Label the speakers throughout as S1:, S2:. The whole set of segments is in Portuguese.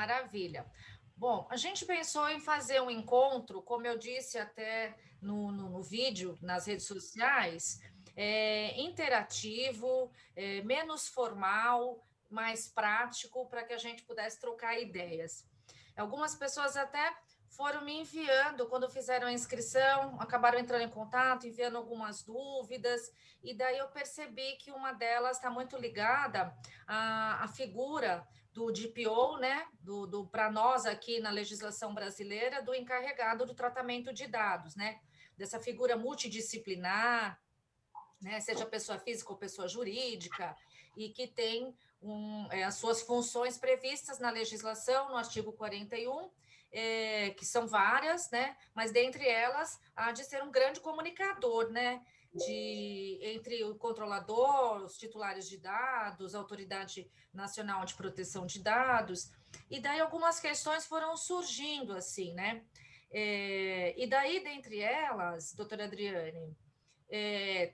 S1: Maravilha. Bom, a gente pensou em fazer um encontro, como eu disse até no vídeo, nas redes sociais, interativo, menos formal, mais prático, para que a gente pudesse trocar ideias. Algumas pessoas até foram me enviando, quando fizeram a inscrição, acabaram entrando em contato, enviando algumas dúvidas, e daí eu percebi que uma delas está muito ligada à figura do DPO, né, para nós aqui na legislação brasileira, do encarregado do tratamento de dados, né, dessa figura multidisciplinar, né, seja pessoa física ou pessoa jurídica, e que tem as suas funções previstas na legislação, no artigo 41, que são várias, né, mas dentre elas, há de ser um grande comunicador, né, entre o controlador, os titulares de dados, a Autoridade Nacional de Proteção de Dados, e daí algumas questões foram surgindo, assim, né? E daí, dentre elas, doutora Adriane,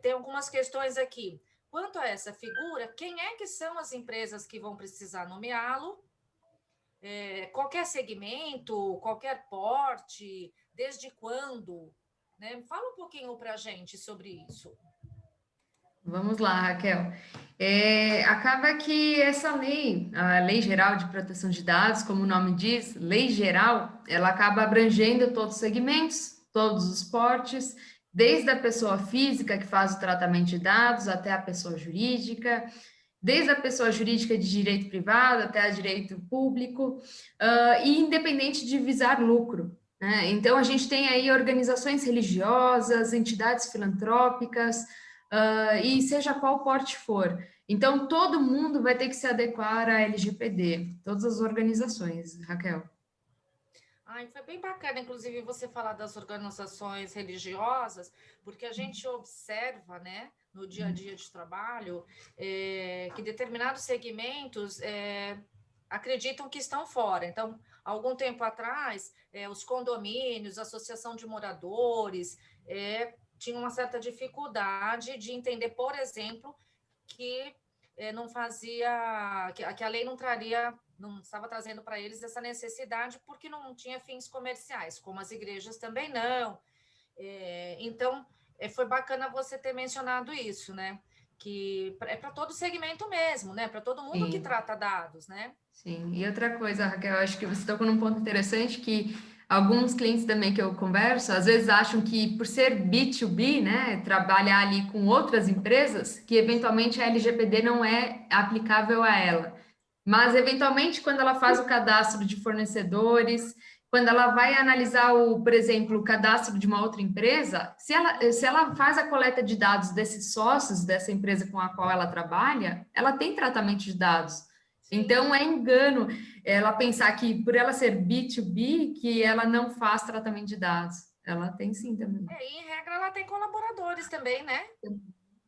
S1: tem algumas questões aqui. Quanto a essa figura, quem é que são as empresas que vão precisar nomeá-lo? Qualquer segmento, qualquer porte, desde quando? Né? Fala um pouquinho para a gente sobre isso.
S2: Vamos lá, Raquel. Acaba que essa lei, a Lei Geral de Proteção de Dados, como o nome diz, lei geral, ela acaba abrangendo todos os segmentos, todos os portes, desde a pessoa física que faz o tratamento de dados até a pessoa jurídica, desde a pessoa jurídica de direito privado até a direito público, e independente de visar lucro, né? Então, a gente tem aí organizações religiosas, entidades filantrópicas, e seja qual porte for. Então, todo mundo vai ter que se adequar à LGPD, todas as organizações, Raquel.
S1: Ai, foi bem bacana, inclusive, você falar das organizações religiosas, porque a gente observa, né, no dia a dia de trabalho, que determinados segmentos acreditam que estão fora. Então, algum tempo atrás, os condomínios, a associação de moradores, tinham uma certa dificuldade de entender, por exemplo, que não fazia, que a lei não traria, não estava trazendo para eles essa necessidade, porque não tinha fins comerciais, como as igrejas também não. Então, foi bacana você ter mencionado isso, né? Que é para todo segmento mesmo, né? Para todo mundo que
S2: Sim.
S1: trata dados, né?
S2: Sim, e outra coisa, Raquel, eu acho que você tocou num ponto interessante que alguns clientes também que eu converso, às vezes acham que por ser B2B, né, trabalhar ali com outras empresas, que eventualmente a LGPD não é aplicável a ela. Mas, eventualmente, quando ela faz o cadastro de fornecedores, quando ela vai analisar, por exemplo, o cadastro de uma outra empresa, se ela faz a coleta de dados desses sócios dessa empresa com a qual ela trabalha, ela tem tratamento de dados.
S1: Sim.
S2: Então, é engano ela pensar que, por ela ser B2B, que ela não faz tratamento de dados. Ela tem sim também.
S1: E em regra ela tem colaboradores também, né?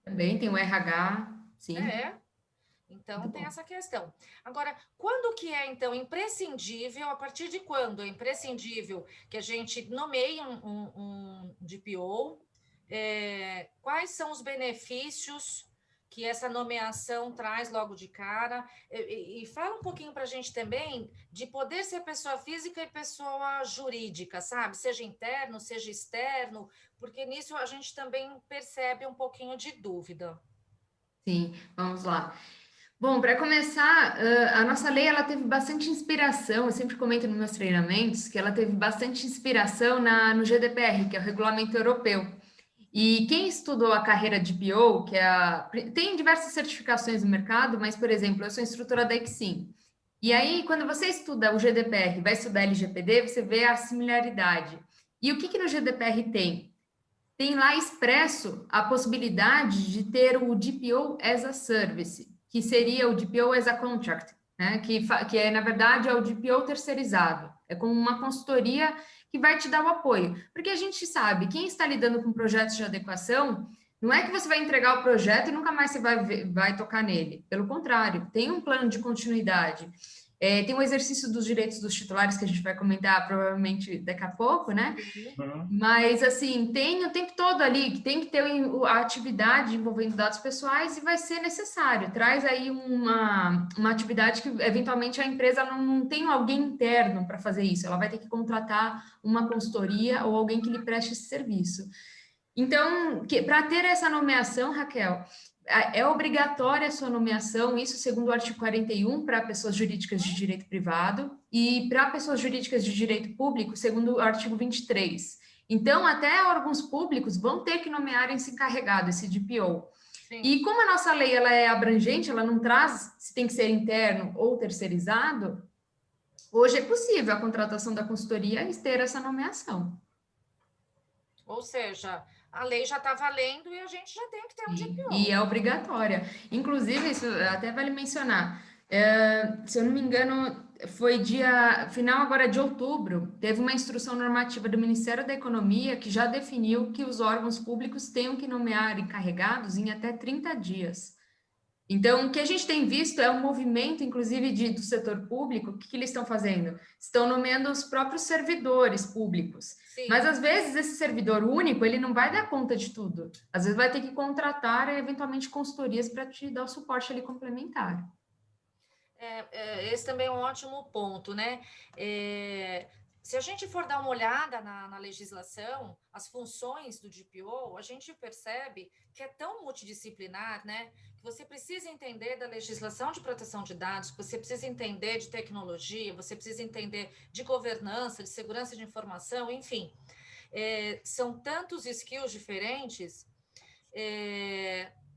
S2: Também tem o RH, sim.
S1: É.
S2: Muito
S1: Então, tem
S2: bom.
S1: essa questão. Agora, quando que é, então, imprescindível, a partir de quando é imprescindível que a gente nomeie um DPO? Quais são os benefícios que essa nomeação traz logo de cara? E fala um pouquinho para a gente também de poder ser pessoa física e pessoa jurídica, sabe? Seja interno, seja externo, porque nisso a gente também percebe um pouquinho de dúvida.
S2: Sim, vamos lá. Bom, para começar, a nossa lei ela teve bastante inspiração, eu sempre comento nos meus treinamentos que ela teve bastante inspiração no GDPR, que é o Regulamento Europeu. E quem estudou a carreira de PO, tem diversas certificações no mercado, mas, por exemplo, eu sou instrutora da Exim. E aí, quando você estuda o GDPR, vai estudar LGPD, você vê a similaridade. E o que no GDPR tem? Tem lá expresso a possibilidade de ter o DPO as a Service, que seria o DPO as a Contract, né? Que é, na verdade, é o DPO terceirizado. É como uma consultoria que vai te dar o apoio. Porque a gente sabe, quem está lidando com projetos de adequação, não é que você vai entregar o projeto e nunca mais você vai tocar nele. Pelo contrário, tem um plano de continuidade. Tem o exercício dos direitos dos titulares, que a gente vai comentar provavelmente daqui a pouco, né? Mas, assim, tem o tempo todo ali que tem que ter a atividade envolvendo dados pessoais e vai ser necessário. Traz aí uma atividade que, eventualmente, a empresa não tem alguém interno para fazer isso. Ela vai ter que contratar uma consultoria ou alguém que lhe preste esse serviço. Então, para ter essa nomeação, Raquel, é obrigatória a sua nomeação, isso segundo o artigo 41, para pessoas jurídicas de direito privado, e para pessoas jurídicas de direito público, segundo o artigo 23. Então, até órgãos públicos vão ter que nomear esse encarregado, esse DPO. Sim. E como a nossa lei ela é abrangente, ela não traz se tem que ser interno ou terceirizado, hoje é possível a contratação da consultoria e ter essa nomeação.
S1: Ou seja, a lei já está valendo e a gente já tem que ter um DPO.
S2: E é obrigatória. Inclusive, isso até vale mencionar, se eu não me engano, foi final agora de outubro, teve uma instrução normativa do Ministério da Economia que já definiu que os órgãos públicos tenham que nomear encarregados em até 30 dias. Então, o que a gente tem visto é um movimento, inclusive, do setor público. O que eles estão fazendo? Estão nomeando os próprios servidores públicos. Sim. Mas, às vezes, esse servidor único, ele não vai dar conta de tudo. Às vezes, vai ter que contratar, eventualmente, consultorias para te dar o suporte ali complementar.
S1: Esse também é um ótimo ponto, né? Se a gente for dar uma olhada na legislação, as funções do DPO, a gente percebe que é tão multidisciplinar, né? Que você precisa entender da legislação de proteção de dados, você precisa entender de tecnologia, você precisa entender de governança, de segurança de informação, enfim. São tantos skills diferentes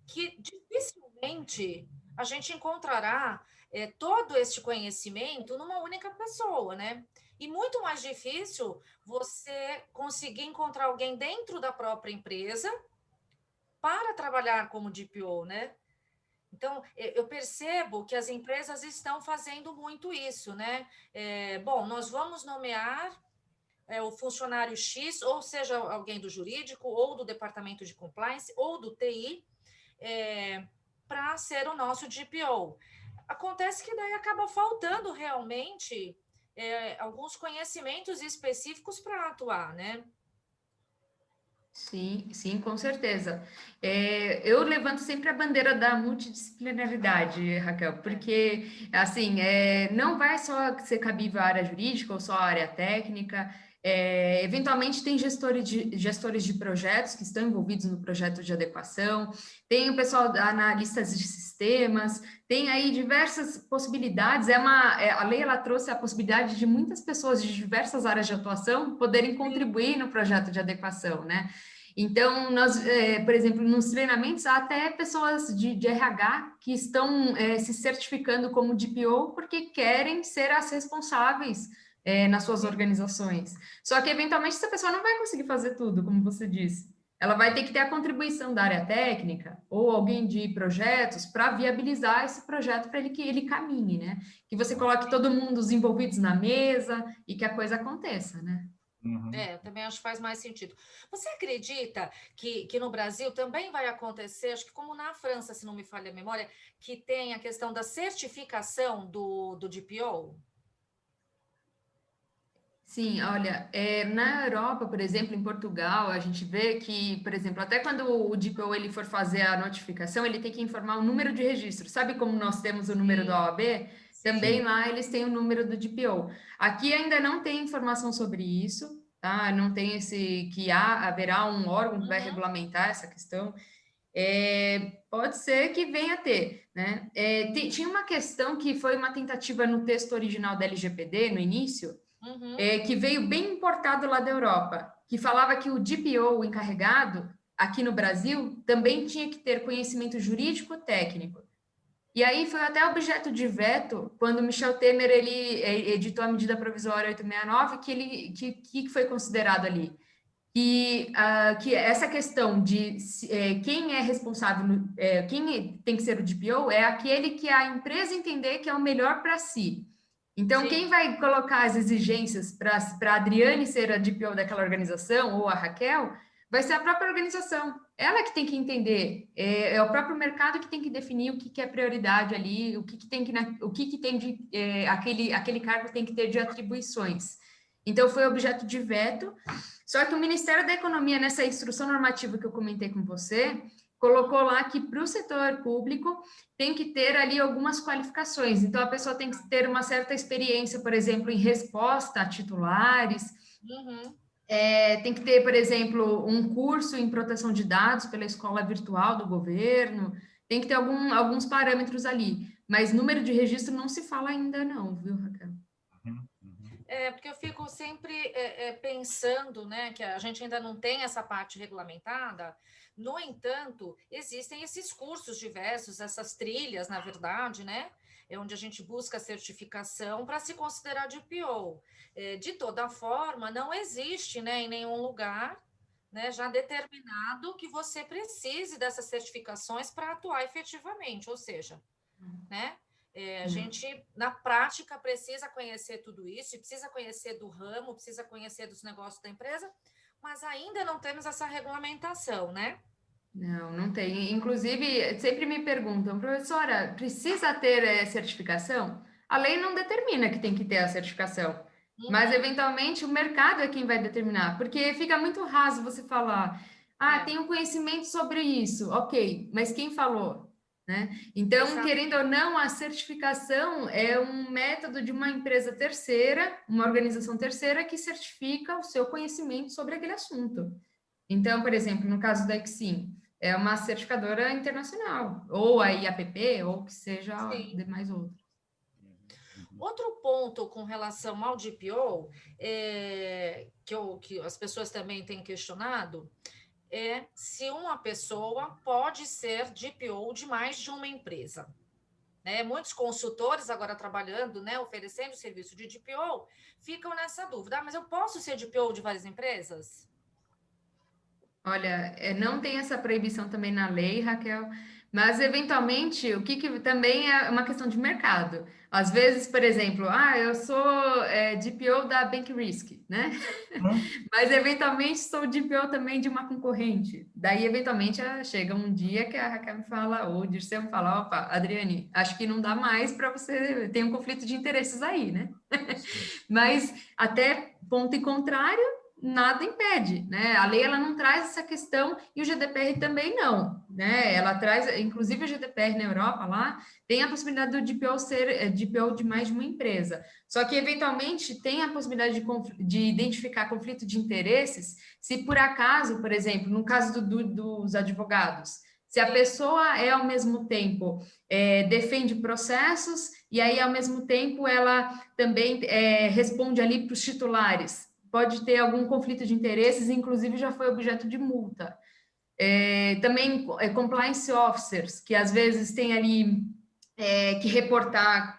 S1: que dificilmente a gente encontrará todo este conhecimento numa única pessoa, né? E muito mais difícil você conseguir encontrar alguém dentro da própria empresa para trabalhar como DPO, né? Então, eu percebo que as empresas estão fazendo muito isso, né? Bom, nós vamos nomear o funcionário X, ou seja, alguém do jurídico, ou do departamento de compliance, ou do TI, para ser o nosso DPO. Acontece que daí acaba faltando realmente alguns conhecimentos específicos para atuar, né?
S2: Sim, com certeza. Eu levanto sempre a bandeira da multidisciplinaridade, Raquel, porque, assim, não vai só ser cabível a área jurídica ou só a área técnica. Eventualmente, tem gestores de projetos que estão envolvidos no projeto de adequação, tem o pessoal analistas de sistemas, tem aí diversas possibilidades. A lei ela trouxe a possibilidade de muitas pessoas de diversas áreas de atuação poderem contribuir no projeto de adequação, né? Então, nós, por exemplo, nos treinamentos, há até pessoas de RH que estão se certificando como DPO porque querem ser as responsáveis nas suas organizações. Só que, eventualmente, essa pessoa não vai conseguir fazer tudo, como você disse. Ela vai ter que ter a contribuição da área técnica ou alguém de projetos para viabilizar esse projeto para que ele caminhe, né? Que você coloque todo mundo, os envolvidos na mesa e que a coisa aconteça, né?
S1: Uhum. Eu também acho que faz mais sentido. Você acredita que no Brasil também vai acontecer, acho que como na França, se não me falha a memória, que tem a questão da certificação do DPO?
S2: Sim, olha, na Europa, por exemplo, em Portugal, a gente vê que, por exemplo, até quando o DPO ele for fazer a notificação, ele tem que informar o número de registro. Sabe como nós temos o número da OAB? Também lá eles têm o número do DPO. Aqui ainda não tem informação sobre isso, tá? Não tem haverá um órgão que vai regulamentar essa questão. Pode ser que venha a ter, né? Tinha uma questão que foi uma tentativa no texto original da LGPD, no início, que veio bem importado lá da Europa, que falava que o DPO, o encarregado, aqui no Brasil, também tinha que ter conhecimento jurídico técnico. E aí foi até objeto de veto quando Michel Temer ele editou a medida provisória 869, que foi considerado ali que essa questão de quem é responsável, quem tem que ser o DPO é aquele que a empresa entender que é o melhor para si. Então, quem vai colocar as exigências para a Adriane ser a DPO daquela organização ou a Raquel vai ser a própria organização. Ela que tem que entender, é o próprio mercado que tem que definir o que é prioridade ali, o que tem que, o que tem de, aquele cargo tem que ter de atribuições. Então, foi objeto de veto, só que o Ministério da Economia, nessa instrução normativa que eu comentei com você, colocou lá que para o setor público tem que ter ali algumas qualificações. Então, a pessoa tem que ter uma certa experiência, por exemplo, em resposta a titulares, tem que ter, por exemplo, um curso em proteção de dados pela escola virtual do governo, tem que ter alguns parâmetros ali, mas número de registro não se fala ainda não, viu, Raquel?
S1: Porque eu fico sempre pensando, né, que a gente ainda não tem essa parte regulamentada. No entanto, existem esses cursos diversos, essas trilhas, na verdade, né, onde a gente busca certificação para se considerar DPO. De toda forma, não existe, né, em nenhum lugar, né, já determinado que você precise dessas certificações para atuar efetivamente, ou seja, né? A gente, na prática, precisa conhecer tudo isso, precisa conhecer do ramo, precisa conhecer dos negócios da empresa, mas ainda não temos essa regulamentação, né?
S2: Não tem. Inclusive, sempre me perguntam, professora, precisa ter certificação? A lei não determina que tem que ter a certificação, mas eventualmente o mercado é quem vai determinar, porque fica muito raso você falar, tenho conhecimento sobre isso, ok, mas quem falou? Né? Então, exatamente, querendo ou não, a certificação é um método de uma empresa terceira, uma organização terceira que certifica o seu conhecimento sobre aquele assunto. Então, por exemplo, no caso da Exim, é uma certificadora internacional, ou a IAPP, ou que seja demais outra.
S1: Outro ponto com relação ao DPO, que as pessoas também têm questionado, é se uma pessoa pode ser DPO de mais de uma empresa. Né? Muitos consultores agora trabalhando, né, oferecendo serviço de DPO, ficam nessa dúvida. Mas eu posso ser DPO de várias empresas?
S2: Olha, não tem essa proibição também na lei, Raquel, mas eventualmente o que também é uma questão de mercado. Às vezes, por exemplo, eu sou DPO da Bank Risk, né? Mas eventualmente sou DPO também de uma concorrente. Daí, eventualmente, chega um dia que a Raquel me fala, ou o Dirceu me fala, opa, Adriane, acho que não dá mais para você ter um conflito de interesses aí, né? Mas até ponto em contrário, nada impede, né? A lei ela não traz essa questão e o GDPR também não, né? Ela traz, inclusive o GDPR na Europa lá tem a possibilidade do DPO ser DPO de mais de uma empresa. Só que eventualmente tem a possibilidade de identificar conflito de interesses, se por acaso, por exemplo, no caso dos advogados, se a pessoa ao mesmo tempo defende processos e aí ao mesmo tempo ela também responde ali para os titulares, pode ter algum conflito de interesses, inclusive já foi objeto de multa. Também compliance officers, que às vezes tem ali que reportar,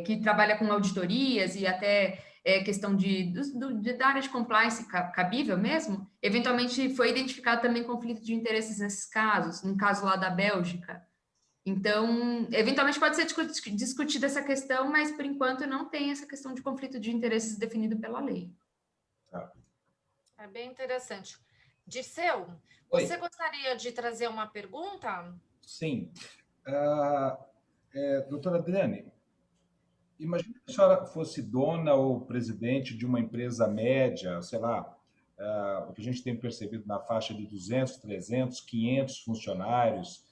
S2: que trabalha com auditorias e até questão da área de compliance cabível mesmo, eventualmente foi identificado também conflito de interesses nesses casos, no caso lá da Bélgica. Então, eventualmente pode ser discutida essa questão, mas por enquanto não tem essa questão de conflito de interesses definido pela lei.
S1: É bem interessante. Dirceu, você gostaria de trazer uma pergunta?
S3: Sim. Doutora Adriane, imagine que a senhora fosse dona ou presidente de uma empresa média, sei lá, o que a gente tem percebido na faixa de 200, 300, 500 funcionários,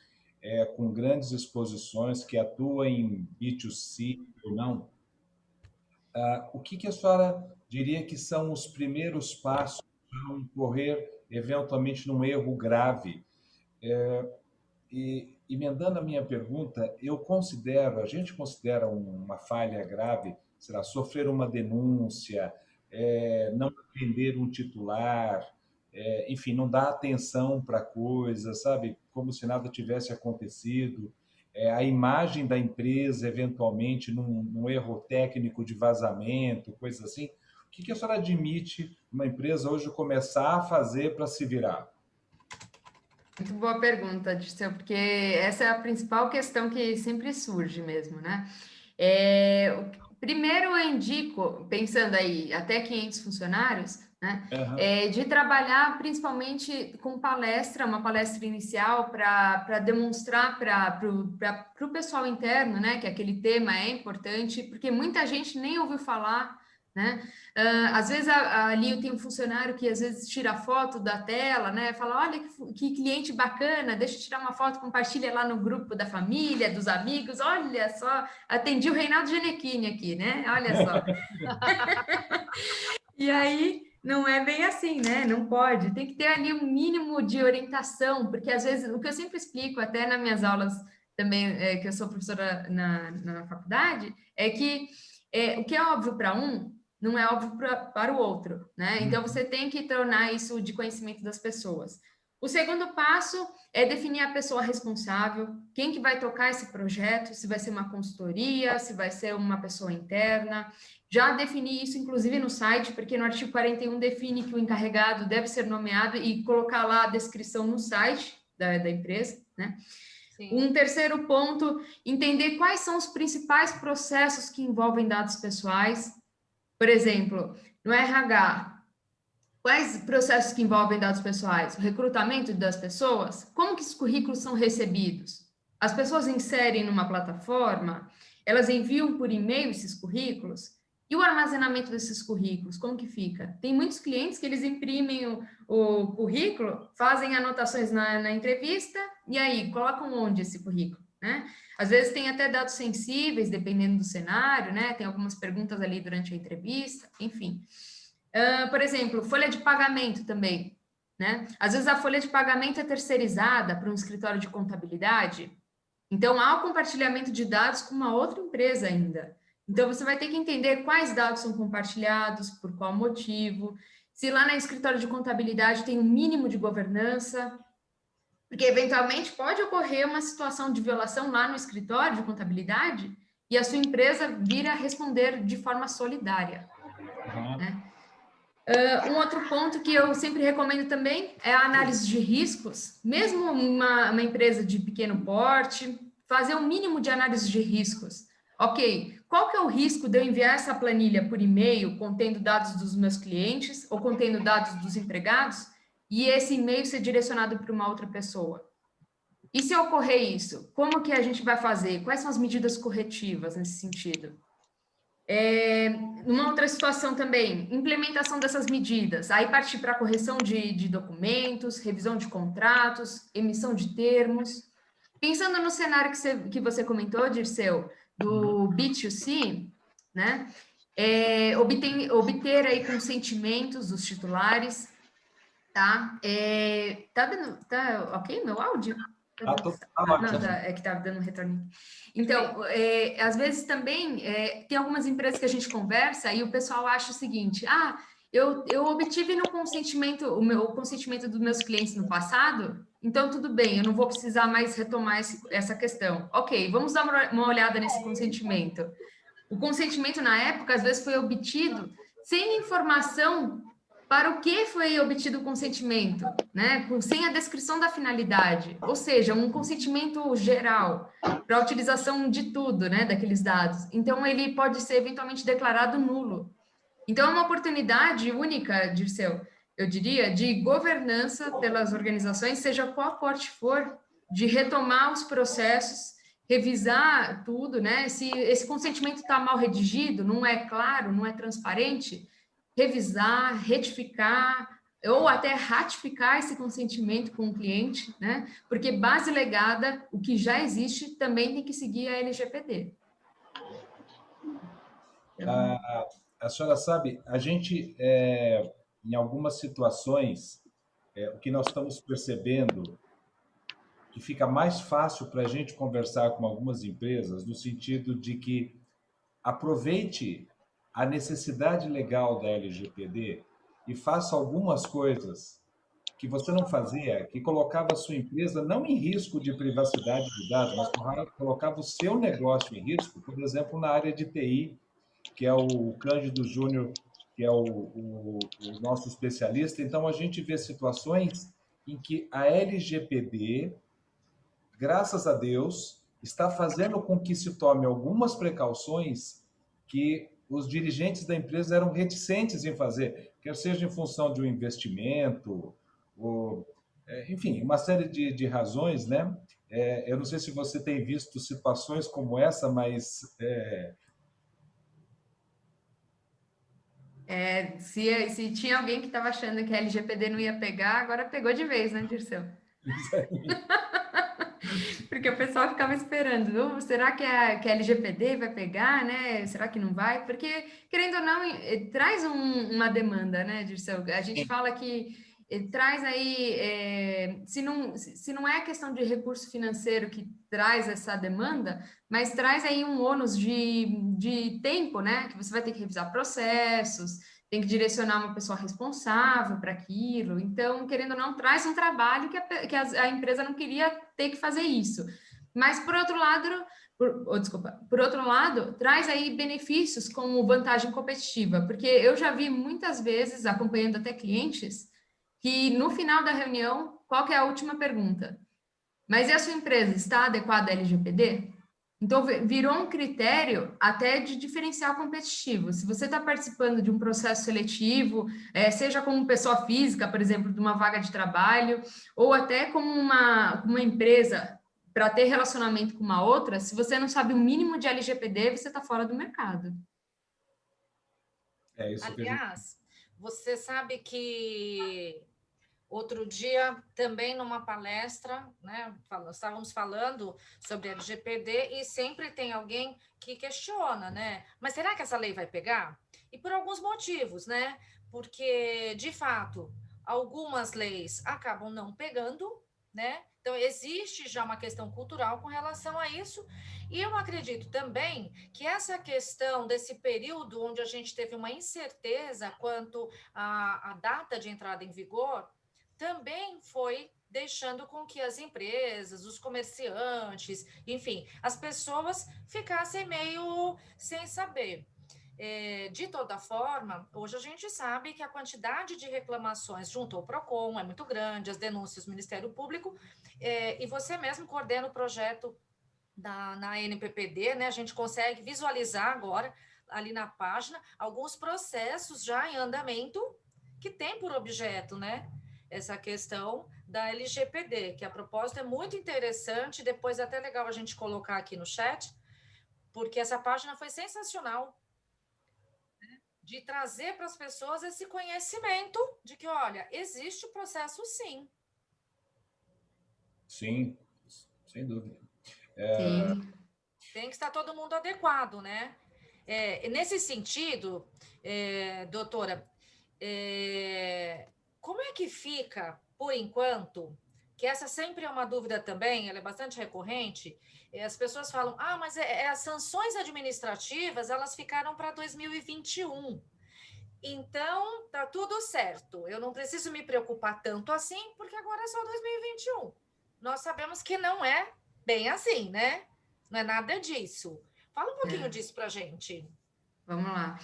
S3: com grandes exposições, que atua em B2C ou não. O que a senhora diria que são os primeiros passos para não incorrer eventualmente num erro grave? E, emendando a minha pergunta, a gente considera uma falha grave, será sofrer uma denúncia, não atender um titular, enfim, não dar atenção para a coisa, sabe? Como se nada tivesse acontecido. A imagem da empresa, eventualmente, num erro técnico de vazamento, coisa assim. O que a senhora admite uma empresa hoje começar a fazer para se virar?
S2: Muito boa pergunta, Dirceu, porque essa é a principal questão que sempre surge mesmo, né? Primeiro eu indico, pensando aí, até 500 funcionários, né?
S3: Uhum.
S2: De trabalhar principalmente com palestra, uma palestra inicial para demonstrar para o pessoal interno, né, que aquele tema é importante, porque muita gente nem ouviu falar, né? Às vezes ali tem um funcionário que às vezes tira foto da tela, né? Fala, olha que cliente bacana, deixa eu tirar uma foto, compartilha lá no grupo da família, dos amigos, olha só, atendi o Reinaldo Ginequini aqui, né? Olha só. E aí não é bem assim, né? Não pode. Tem que ter ali um mínimo de orientação, porque às vezes o que eu sempre explico, até nas minhas aulas também, que eu sou professora na faculdade, é que o que é óbvio para um não é óbvio para o outro, né? Então você tem que tornar isso de conhecimento das pessoas. O segundo passo é definir a pessoa responsável, quem que vai tocar esse projeto, se vai ser uma consultoria, se vai ser uma pessoa interna. Já defini isso, inclusive, no site, porque no artigo 41 define que o encarregado deve ser nomeado e colocar lá a descrição no site da empresa, né?
S1: Sim.
S2: Um terceiro ponto, entender quais são os principais processos que envolvem dados pessoais. Por exemplo, no RH, quais processos que envolvem dados pessoais? O recrutamento das pessoas? Como que os currículos são recebidos? As pessoas inserem numa plataforma, elas enviam por e-mail esses currículos? E o armazenamento desses currículos, como que fica? Tem muitos clientes que eles imprimem o currículo, fazem anotações na entrevista, e aí, colocam onde esse currículo, né? Às vezes tem até dados sensíveis, dependendo do cenário, né? Tem algumas perguntas ali durante a entrevista, enfim. Por exemplo, folha de pagamento também, né? Às vezes a folha de pagamento é terceirizada para um escritório de contabilidade, então há o compartilhamento de dados com uma outra empresa ainda. Então você vai ter que entender quais dados são compartilhados, por qual motivo, se lá no escritório de contabilidade tem um mínimo de governança, porque eventualmente pode ocorrer uma situação de violação lá no escritório de contabilidade e a sua empresa vir a responder de forma solidária, né? Um outro ponto que eu sempre recomendo também é a análise de riscos. Mesmo uma empresa de pequeno porte, fazer um mínimo de análise de riscos. Ok, qual que é o risco de eu enviar essa planilha por e-mail contendo dados dos meus clientes ou contendo dados dos empregados e esse e-mail ser direcionado para uma outra pessoa? E se ocorrer isso, como que a gente vai fazer? Quais são as medidas corretivas nesse sentido? Numa outra situação também, implementação dessas medidas, aí partir para correção de documentos, revisão de contratos, emissão de termos. Pensando no cenário que você comentou, Dirceu, do B2C, né? Obter aí consentimentos dos titulares, tá? Tá ok meu áudio?
S3: Tá
S2: Não,
S3: ótimo.
S2: é que estava dando um retorno. Então, às vezes também tem algumas empresas que a gente conversa e o pessoal acha o seguinte: eu obtive no consentimento, o consentimento dos meus clientes no passado, então tudo bem, eu não vou precisar mais retomar essa questão. Ok, vamos dar uma olhada nesse consentimento. O consentimento, na época, às vezes foi obtido sem informação para o que foi obtido o consentimento, né? Sem a descrição da finalidade, ou seja, um consentimento geral para a utilização de tudo, né, daqueles dados. Então, ele pode ser eventualmente declarado nulo. Então, é uma oportunidade única, Dirceu, eu diria, de governança pelas organizações, seja qual porte for, de retomar os processos, revisar tudo, né? Se esse consentimento está mal redigido, não é claro, não é transparente, revisar, retificar ou até ratificar esse consentimento com o cliente, né? Porque base legada, o que já existe, também tem que seguir a LGPD.
S3: A senhora sabe, a gente, em algumas situações, o que nós estamos percebendo que fica mais fácil para a gente conversar com algumas empresas, no sentido de que aproveite a necessidade legal da LGPD e faça algumas coisas que você não fazia, que colocava a sua empresa não em risco de privacidade de dados, mas colocava o seu negócio em risco, por exemplo, na área de TI, que é o Cândido Júnior, que é o nosso especialista. Então, a gente vê situações em que a LGPD, graças a Deus, está fazendo com que se tome algumas precauções que os dirigentes da empresa eram reticentes em fazer, quer seja em função de um investimento, ou, enfim, uma série de razões, né? Eu não sei se você tem visto situações como essa, mas
S2: Se tinha alguém que estava achando que a LGPD não ia pegar, agora pegou de vez, né, Dirceu? Porque o pessoal ficava esperando, será que que a LGPD vai pegar, né? Será que não vai? Porque, querendo ou não, traz uma demanda, né, Dirceu? A gente fala que traz aí, se não é questão de recurso financeiro que traz essa demanda, mas traz aí um ônus de tempo, né? Que você vai ter que revisar processos, tem que direcionar uma pessoa responsável para aquilo. Então, querendo ou não, traz um trabalho que a empresa não queria ter que fazer isso. Mas, por outro lado, por outro lado, traz aí benefícios como vantagem competitiva, porque eu já vi muitas vezes, acompanhando até clientes, que no final da reunião, qual que é a última pergunta? Mas e a sua empresa está adequada à LGPD? Então, virou um critério até de diferencial competitivo. Se você está participando de um processo seletivo, seja como pessoa física, por exemplo, de uma vaga de trabalho, ou até como uma empresa para ter relacionamento com uma outra, se você não sabe o mínimo de LGPD, você está fora do mercado.
S3: É isso que a gente...
S1: Aliás, você sabe que outro dia, também numa palestra, né, estávamos falando sobre LGPD e sempre tem alguém que questiona, né? Mas será que essa lei vai pegar? E por alguns motivos, né? Porque, de fato, algumas leis acabam não pegando, né? Então, existe já uma questão cultural com relação a isso. E eu acredito também que essa questão desse período onde a gente teve uma incerteza quanto à data de entrada em vigor, também foi deixando com que as empresas, os comerciantes, enfim, as pessoas ficassem meio sem saber. De toda forma, hoje a gente sabe que a quantidade de reclamações junto ao PROCON é muito grande, as denúncias do Ministério Público, e você mesmo coordena o projeto na NPPD, né? A gente consegue visualizar agora, ali na página, alguns processos já em andamento que tem por objeto, né? Essa questão da LGPD, que a proposta é muito interessante, depois é até legal a gente colocar aqui no chat, porque essa página foi sensacional, né? De trazer para as pessoas esse conhecimento de que, olha, existe o processo sim.
S3: Sim, sem dúvida.
S2: Sim.
S1: Tem que estar todo mundo adequado, né? Nesse sentido, doutora, como é que fica, por enquanto, que essa sempre é uma dúvida também, ela é bastante recorrente, as pessoas falam, mas as sanções administrativas, elas ficaram para 2021. Então, tá tudo certo, eu não preciso me preocupar tanto assim, porque agora é só 2021. Nós sabemos que não é bem assim, né? Não é nada disso. Fala um pouquinho disso para a gente.
S2: Vamos lá.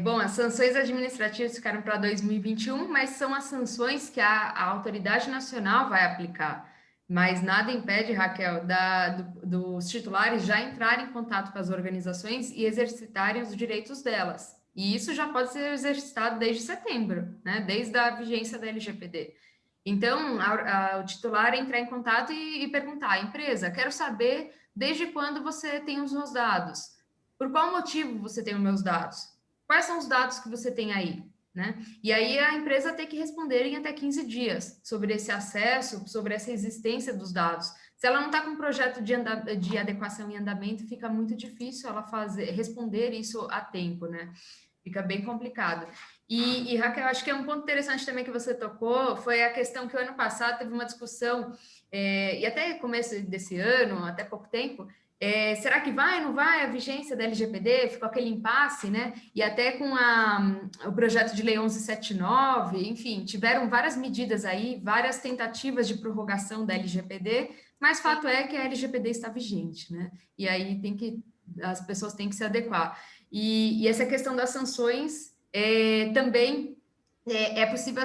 S2: Bom, as sanções administrativas ficaram para 2021, mas são as sanções que a autoridade nacional vai aplicar. Mas nada impede, Raquel, dos titulares já entrarem em contato com as organizações e exercitarem os direitos delas. E isso já pode ser exercitado desde setembro, né? Desde a vigência da LGPD. Então, o titular entrar em contato e perguntar à empresa, quero saber desde quando você tem os meus dados. Por qual motivo você tem os meus dados? Quais são os dados que você tem aí? Né? E aí a empresa tem que responder em até 15 dias sobre esse acesso, sobre essa existência dos dados. Se ela não está com um projeto de adequação em andamento, fica muito difícil ela responder isso a tempo, né? Fica bem complicado. E Raquel, acho que é um ponto interessante também que você tocou, foi a questão que o ano passado teve uma discussão, e até começo desse ano, até pouco tempo, será que vai, não vai a vigência da LGPD? Ficou aquele impasse, né? E até com o projeto de lei 1179, enfim, tiveram várias medidas aí, várias tentativas de prorrogação da LGPD, mas fato é que a LGPD está vigente, né? E aí as pessoas têm que se adequar. E essa questão das sanções também é possível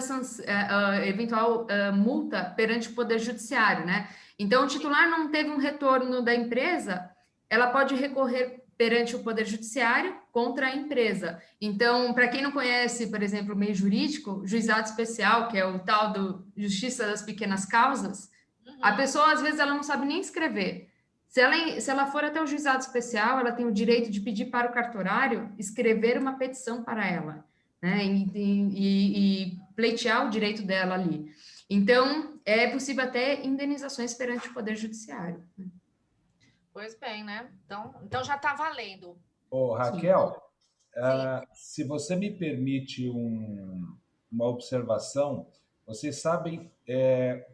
S2: eventual multa perante o Poder Judiciário, né? Então, o titular não teve um retorno da empresa, ela pode recorrer perante o Poder Judiciário contra a empresa. Então, para quem não conhece, por exemplo, o meio jurídico, juizado especial, que é o tal do Justiça das Pequenas Causas, a pessoa, às vezes, ela não sabe nem escrever. Se ela for até o juizado especial, ela tem o direito de pedir para o cartorário escrever uma petição para ela, né? E pleitear o direito dela ali. Então, é possível até indenizações perante o Poder Judiciário.
S1: Pois bem, né? Então já está valendo.
S3: Ô, Raquel,
S1: Sim.
S3: se você me permite uma observação, vocês sabem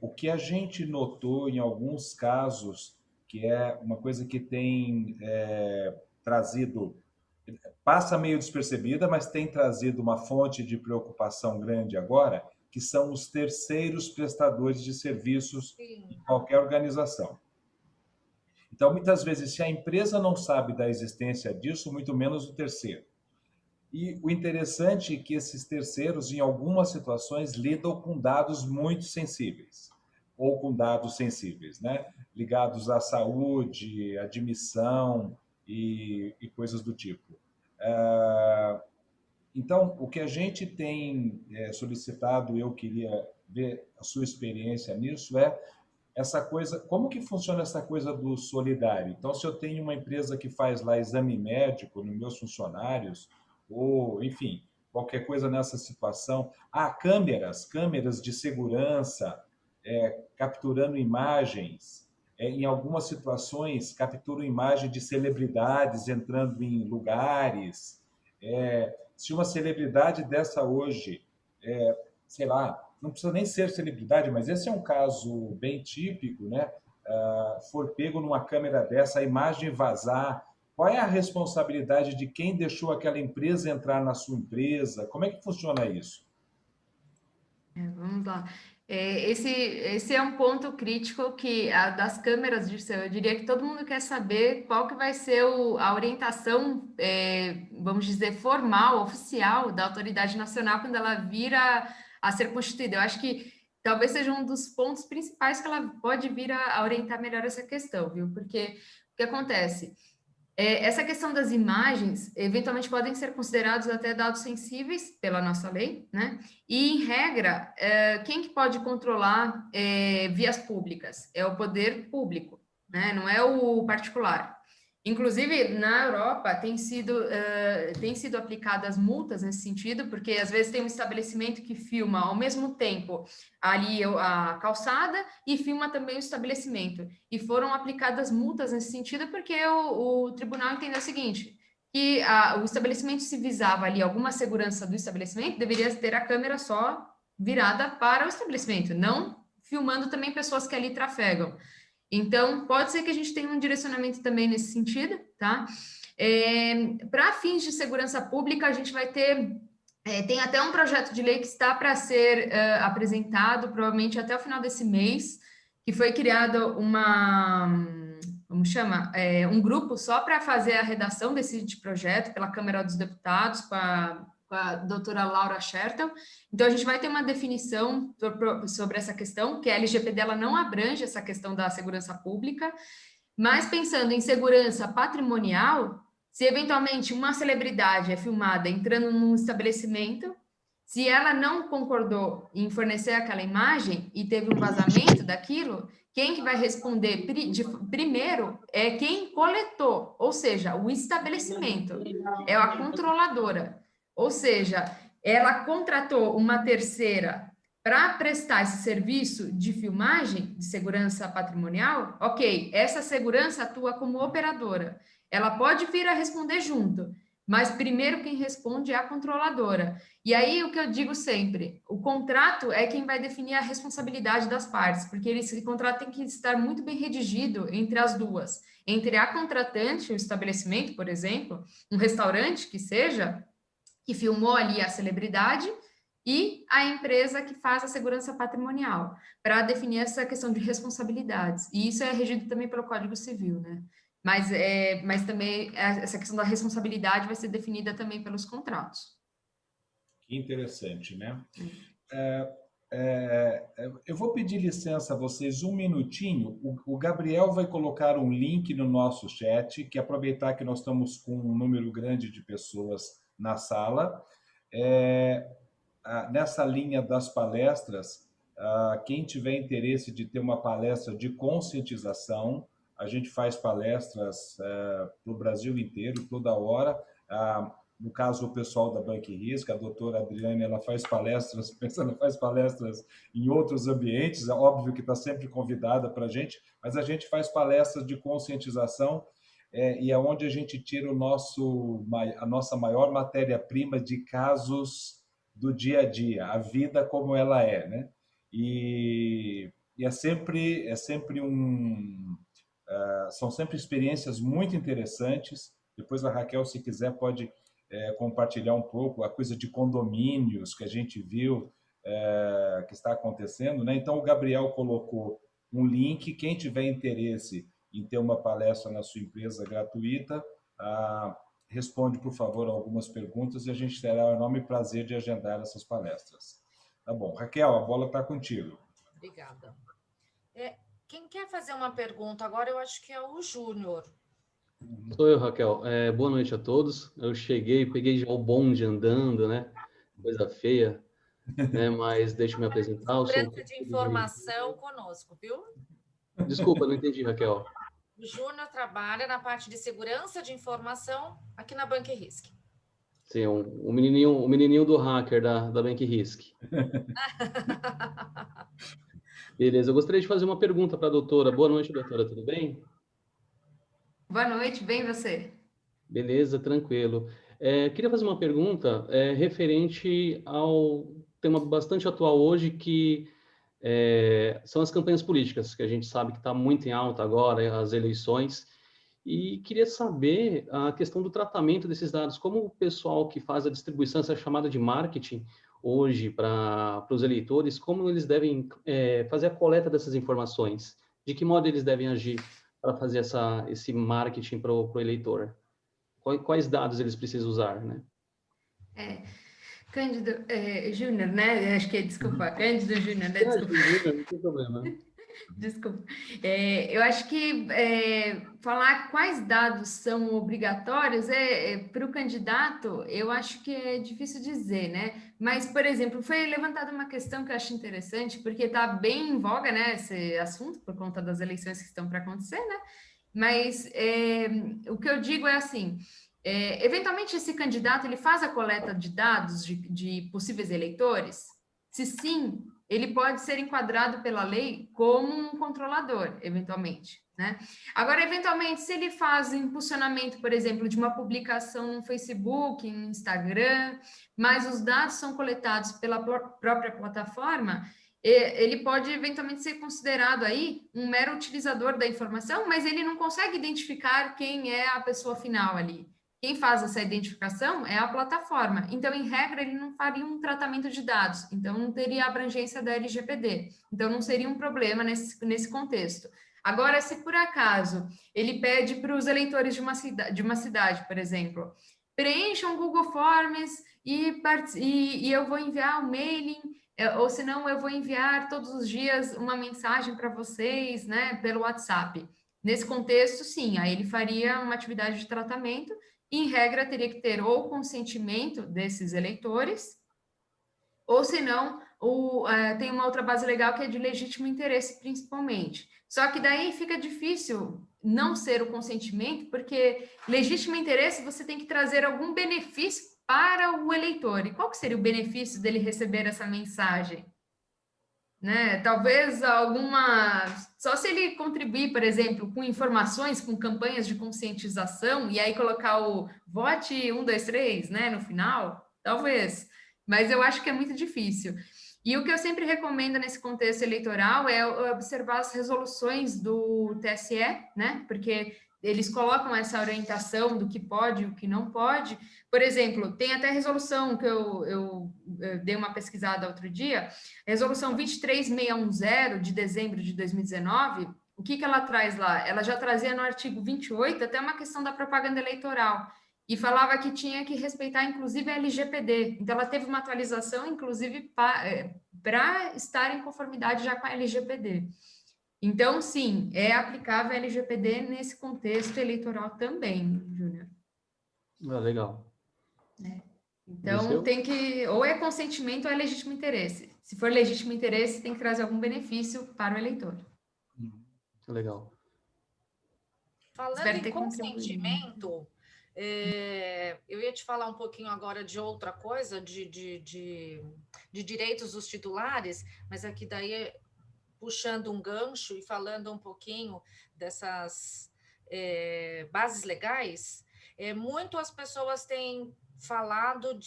S3: o que a gente notou em alguns casos, que é uma coisa que tem trazido, passa meio despercebida, mas tem trazido uma fonte de preocupação grande agora, que são os terceiros prestadores de serviços
S1: Sim.
S3: em qualquer organização. Então, muitas vezes, se a empresa não sabe da existência disso, muito menos o terceiro. E o interessante é que esses terceiros, em algumas situações, lidam com dados muito sensíveis, ou com dados sensíveis, né? Ligados à saúde, admissão e coisas do tipo. Então, o que a gente tem solicitado, eu queria ver a sua experiência nisso, essa coisa, como que funciona essa coisa do solidário? Então, se eu tenho uma empresa que faz lá exame médico nos meus funcionários, ou, enfim, qualquer coisa nessa situação, câmeras de segurança capturando imagens, em algumas situações capturam imagem de celebridades entrando em lugares. Se uma celebridade dessa hoje, sei lá, não precisa nem ser celebridade, mas esse é um caso bem típico, né? For pego numa câmera dessa, a imagem vazar, qual é a responsabilidade de quem deixou aquela empresa entrar na sua empresa? Como é que funciona isso?
S2: Vamos lá. Esse é um ponto crítico que das câmeras, eu diria que todo mundo quer saber qual que vai ser a orientação, vamos dizer, formal, oficial da autoridade nacional quando ela vira a ser constituída. Eu acho que talvez seja um dos pontos principais que ela pode vir a orientar melhor essa questão, viu? Porque o que acontece? Essa questão das imagens, eventualmente, podem ser considerados até dados sensíveis pela nossa lei, né? E, em regra, quem que pode controlar vias públicas? É o poder público, né? Não é o particular. Inclusive, na Europa, tem sido aplicadas multas nesse sentido, porque, às vezes, tem um estabelecimento que filma, ao mesmo tempo, ali a calçada e filma também o estabelecimento. E foram aplicadas multas nesse sentido porque o tribunal entendeu o seguinte, que o estabelecimento, se visava ali alguma segurança do estabelecimento, deveria ter a câmera só virada para o estabelecimento, não filmando também pessoas que ali trafegam. Então, pode ser que a gente tenha um direcionamento também nesse sentido, tá? Para fins de segurança pública, a gente vai ter tem até um projeto de lei que está para ser apresentado, provavelmente até o final desse mês, que foi criado como chama? Um grupo só para fazer a redação desse projeto pela Câmara dos Deputados, com a doutora Laura Schertel. Então, a gente vai ter uma definição sobre essa questão, que a LGPD dela não abrange essa questão da segurança pública, mas pensando em segurança patrimonial, se eventualmente uma celebridade é filmada entrando num estabelecimento, se ela não concordou em fornecer aquela imagem e teve um vazamento daquilo, quem que vai responder primeiro é quem coletou, ou seja, o estabelecimento, é a controladora. Ou seja, ela contratou uma terceira para prestar esse serviço de filmagem de segurança patrimonial. Ok, essa segurança atua como operadora. Ela pode vir a responder junto, mas primeiro quem responde é a controladora. E aí o que eu digo sempre, o contrato é quem vai definir a responsabilidade das partes, porque esse contrato tem que estar muito bem redigido entre as duas, entre a contratante, o estabelecimento, por exemplo, um restaurante que seja, que filmou ali a celebridade, e a empresa que faz a segurança patrimonial, para definir essa questão de responsabilidades. E isso é regido também pelo Código Civil, né? Mas também essa questão da responsabilidade vai ser definida também pelos contratos.
S3: Que interessante, né? Eu vou pedir licença a vocês um minutinho. O Gabriel vai colocar um link no nosso chat, que aproveitar que nós estamos com um número grande de pessoas na sala. Nessa linha das palestras, quem tiver interesse de ter uma palestra de conscientização, a gente faz palestras para o Brasil inteiro, toda hora. No caso, o pessoal da Bank Risk, a doutora Adriane, ela faz palestras em outros ambientes, é óbvio que está sempre convidada para a gente, mas a gente faz palestras de conscientização e é onde a gente tira a nossa maior matéria-prima de casos do dia a dia, a vida como ela é, né? E são sempre experiências muito interessantes. Depois a Raquel, se quiser, pode compartilhar um pouco a coisa de condomínios que a gente viu que está acontecendo, né? Então, o Gabriel colocou um link. Quem tiver interesse em ter uma palestra na sua empresa gratuita, responde, por favor, algumas perguntas e a gente terá o enorme prazer de agendar essas palestras. Tá bom. Raquel, a bola está contigo.
S1: Obrigada. Quem quer fazer uma pergunta agora, eu acho que é o Júnior.
S4: Sou eu, Raquel. Boa noite a todos. Eu cheguei, peguei já o bonde andando, né? Coisa feia, né? Mas deixa eu me apresentar.
S1: Segurança de informação conosco, viu?
S4: Desculpa, não entendi, Raquel.
S1: O Júnior trabalha na parte de segurança de informação aqui na Bank Risk.
S4: Sim, o menininho do hacker da Bank Risk. Beleza, eu gostaria de fazer uma pergunta para a doutora. Boa noite, doutora, tudo bem?
S2: Boa noite, bem você?
S4: Beleza, tranquilo. Queria fazer uma pergunta referente ao tema bastante atual hoje, que são as campanhas políticas, que a gente sabe que está muito em alta agora, as eleições, e queria saber a questão do tratamento desses dados, como o pessoal que faz a distribuição, essa chamada de marketing, hoje para os eleitores, como eles devem fazer a coleta dessas informações, de que modo eles devem agir para fazer esse marketing para o eleitor? Quais dados eles precisam usar, né?
S2: Cândido Júnior, né? Acho que desculpa, Cândido Júnior, né? Desculpa.
S4: Júnior, não tem problema.
S2: Desculpa. Eu acho que falar quais dados são obrigatórios para o candidato, eu acho que é difícil dizer, né? Mas, por exemplo, foi levantada uma questão que eu acho interessante, porque está bem em voga, né, esse assunto, por conta das eleições que estão para acontecer, né? Mas o que eu digo é assim, eventualmente esse candidato ele faz a coleta de dados de possíveis eleitores? Se sim, ele pode ser enquadrado pela lei como um controlador, eventualmente, né? Agora, eventualmente, se ele faz impulsionamento, por exemplo, de uma publicação no Facebook, no Instagram, mas os dados são coletados pela própria plataforma, ele pode eventualmente ser considerado aí um mero utilizador da informação, mas ele não consegue identificar quem é a pessoa final ali. Quem faz essa identificação é a plataforma. Então, em regra, ele não faria um tratamento de dados. Então, não teria abrangência da LGPD. Então, não seria um problema nesse contexto. Agora, se por acaso ele pede para os eleitores de uma cidade, por exemplo, preencham Google Forms e eu vou enviar um mailing, ou senão eu vou enviar todos os dias uma mensagem para vocês, né, pelo WhatsApp. Nesse contexto, sim, aí ele faria uma atividade de tratamento. Em regra, teria que ter ou consentimento desses eleitores, ou senão, tem uma outra base legal que é de legítimo interesse, principalmente. Só que daí fica difícil não ser o consentimento, porque legítimo interesse você tem que trazer algum benefício para o eleitor. E qual que seria o benefício dele receber essa mensagem? Né? Talvez só se ele contribuir, por exemplo, com informações, com campanhas de conscientização, e aí colocar o vote 1, 2, 3, né, no final, talvez, mas eu acho que é muito difícil. E o que eu sempre recomendo nesse contexto eleitoral é observar as resoluções do TSE, né, porque eles colocam essa orientação do que pode e o que não pode. Por exemplo, tem até resolução que eu dei uma pesquisada outro dia, resolução 23610 de dezembro de 2019, o que ela traz lá? Ela já trazia no artigo 28 até uma questão da propaganda eleitoral, e falava que tinha que respeitar, inclusive, a LGPD. Então, ela teve uma atualização, inclusive, para estar em conformidade já com a LGPD. Então, sim, é aplicável a LGPD nesse contexto eleitoral também, Júnior.
S4: Legal.
S2: Então, tem que, ou é consentimento ou é legítimo interesse. Se for legítimo interesse, tem que trazer algum benefício para o eleitor.
S4: Legal.
S1: Falando em consentimento, eu ia te falar um pouquinho agora de outra coisa, de direitos dos titulares, mas aqui daí, puxando um gancho e falando um pouquinho dessas bases legais, muito as pessoas têm falado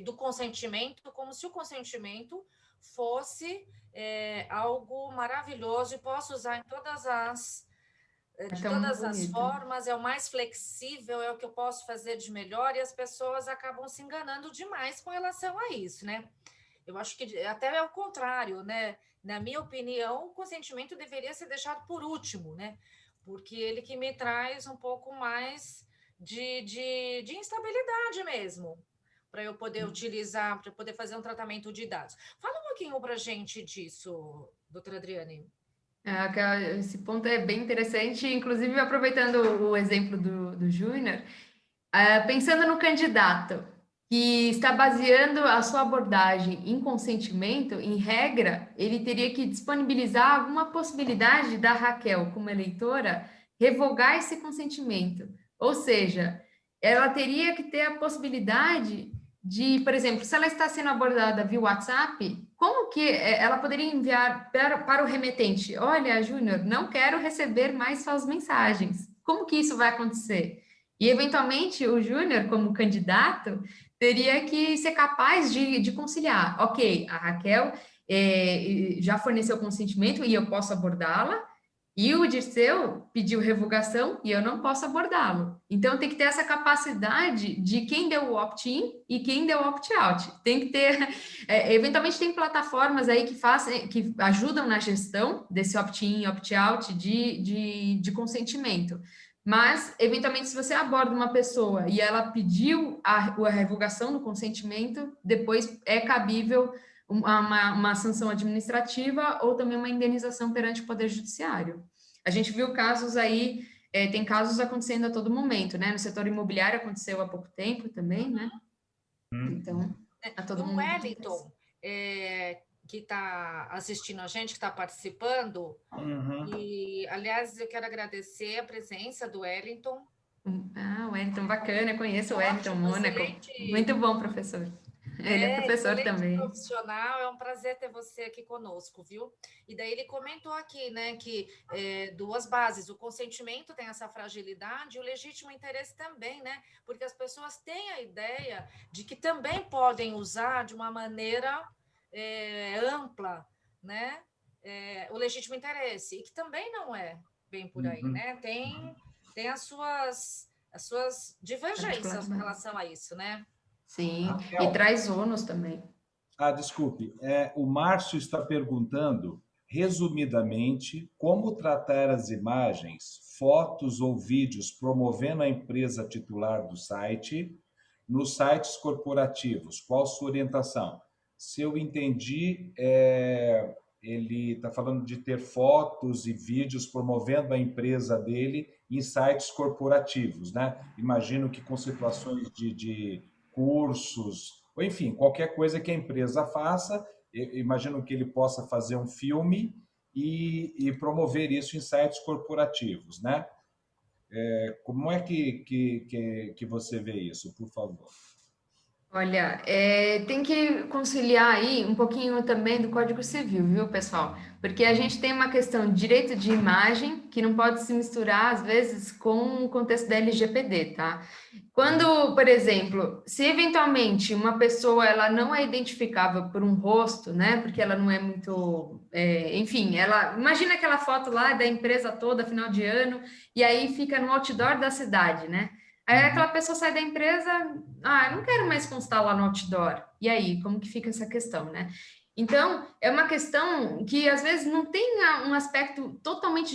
S1: do consentimento como se o consentimento fosse algo maravilhoso e posso usar em todas as formas, é o mais flexível, é o que eu posso fazer de melhor, e as pessoas acabam se enganando demais com relação a isso, né? Eu acho que até é o contrário, né? Na minha opinião, o consentimento deveria ser deixado por último, né? Porque ele que me traz um pouco mais de instabilidade mesmo, para eu poder utilizar, para poder fazer um tratamento de dados. Fala um pouquinho para a gente disso, doutora Adriane.
S2: Esse ponto é bem interessante, inclusive aproveitando o exemplo do Júnior, pensando no candidato que está baseando a sua abordagem em consentimento, em regra, ele teria que disponibilizar alguma possibilidade da Raquel, como eleitora, revogar esse consentimento. Ou seja, ela teria que ter a possibilidade de, por exemplo, se ela está sendo abordada via WhatsApp, como que ela poderia enviar para o remetente? Olha, Júnior, não quero receber mais suas mensagens. Como que isso vai acontecer? E, eventualmente, o Júnior, como candidato, teria que ser capaz de conciliar. Ok, a Raquel já forneceu consentimento e eu posso abordá-la, e o Dirceu pediu revogação e eu não posso abordá-lo. Então, tem que ter essa capacidade de quem deu o opt-in e quem deu o opt-out. Tem que ter... eventualmente, tem plataformas aí que ajudam na gestão desse opt-in e opt-out de consentimento. Mas, eventualmente, se você aborda uma pessoa e ela pediu a revogação do consentimento, depois é cabível uma sanção administrativa ou também uma indenização perante o Poder Judiciário. A gente viu casos aí, tem casos acontecendo a todo momento, né? No setor imobiliário aconteceu há pouco tempo também, né? Então, a todo momento.
S1: O Wellington, que está assistindo a gente, que está participando, e, aliás, eu quero agradecer a presença do Wellington.
S2: O Wellington, bacana, eu conheço o Wellington Mônaco. Muito bom, professor. Ele é professor também.
S1: Profissional, é um prazer ter você aqui conosco, viu? E daí ele comentou aqui, né, que duas bases, o consentimento tem essa fragilidade, e o legítimo interesse também, né? Porque as pessoas têm a ideia de que também podem usar de uma maneira ampla, né? O legítimo interesse, e que também não é bem por aí, né? Tem as suas divergências com relação a isso, né?
S2: Sim, e traz ônus também.
S3: Desculpe. O Márcio está perguntando, resumidamente, como tratar as imagens, fotos ou vídeos promovendo a empresa titular do site nos sites corporativos. Qual sua orientação? Se eu entendi, ele está falando de ter fotos e vídeos promovendo a empresa dele em sites corporativos, né? Imagino que com situações de cursos, ou enfim, qualquer coisa que a empresa faça, eu imagino que ele possa fazer um filme e promover isso em sites corporativos, né? Como é que você vê isso, por favor?
S2: Olha, tem que conciliar aí um pouquinho também do Código Civil, viu, pessoal? Porque a gente tem uma questão de direito de imagem que não pode se misturar, às vezes, com o contexto da LGPD, tá? Quando, por exemplo, se eventualmente uma pessoa ela não é identificável por um rosto, né? Porque ela não é muito... enfim, imagina aquela foto lá da empresa toda, final de ano, e aí fica no outdoor da cidade, né? Aí aquela pessoa sai da empresa, eu não quero mais constar lá no outdoor. E aí, como que fica essa questão, né? Então, é uma questão que, às vezes, não tem um aspecto totalmente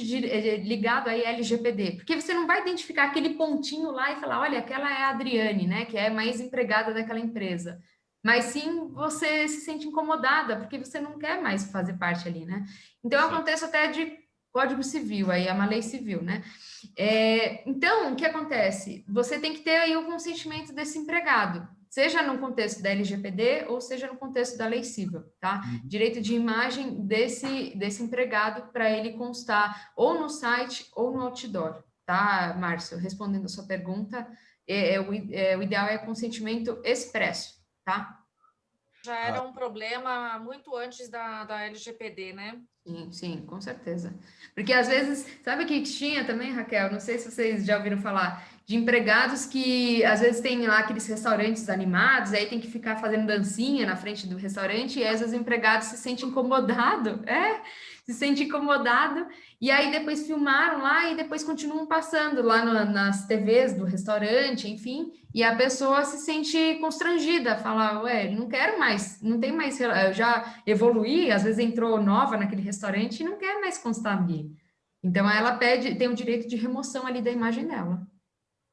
S2: ligado aí à LGPD, porque você não vai identificar aquele pontinho lá e falar, olha, aquela é a Adriane, né, que é mais empregada daquela empresa. mas sim você se sente incomodada, porque você não quer mais fazer parte ali, né? Então, é um contexto até de Código Civil, aí é uma lei civil, né? Então, o que acontece? Você tem que ter aí o consentimento desse empregado, seja no contexto da LGPD ou seja no contexto da lei civil, tá? Direito de imagem desse empregado para ele constar ou no site ou no outdoor, tá, Márcio? Respondendo a sua pergunta, o ideal é consentimento expresso, tá?
S1: Já era um problema muito antes da LGPD, né?
S2: Sim, sim, com certeza. Porque às vezes, sabe o que tinha também, Raquel? Não sei se vocês já ouviram falar de empregados que às vezes tem lá aqueles restaurantes animados, aí tem que ficar fazendo dancinha na frente do restaurante, e às vezes o empregado se sente incomodado, se sente incomodado, e aí depois filmaram lá e depois continuam passando lá nas TVs do restaurante, enfim, e a pessoa se sente constrangida, fala, ué, não quero mais, não tem mais, eu já evoluí, às vezes entrou nova naquele restaurante e não quer mais constar ali. Então, ela tem o direito de remoção ali da imagem dela.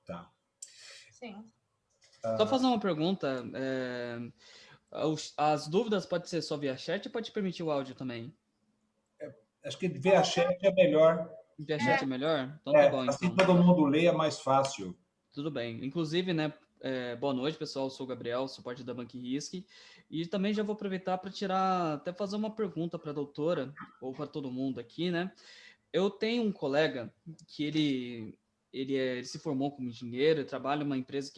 S3: Tá.
S1: Sim.
S5: Só fazer uma pergunta. As dúvidas pode ser só via chat ou pode permitir o áudio também?
S3: Acho que via chat é melhor.
S5: Via chat é melhor? Então tá bom.
S3: Assim
S5: Então.
S3: todo mundo lê, é mais fácil.
S5: Tudo bem. Inclusive, né? Boa noite, pessoal. Eu sou o Gabriel, suporte da Bank Risk. E também já vou aproveitar para até fazer uma pergunta para a doutora, ou para todo mundo aqui, né? Eu tenho um colega que ele se formou como engenheiro, trabalha em uma empresa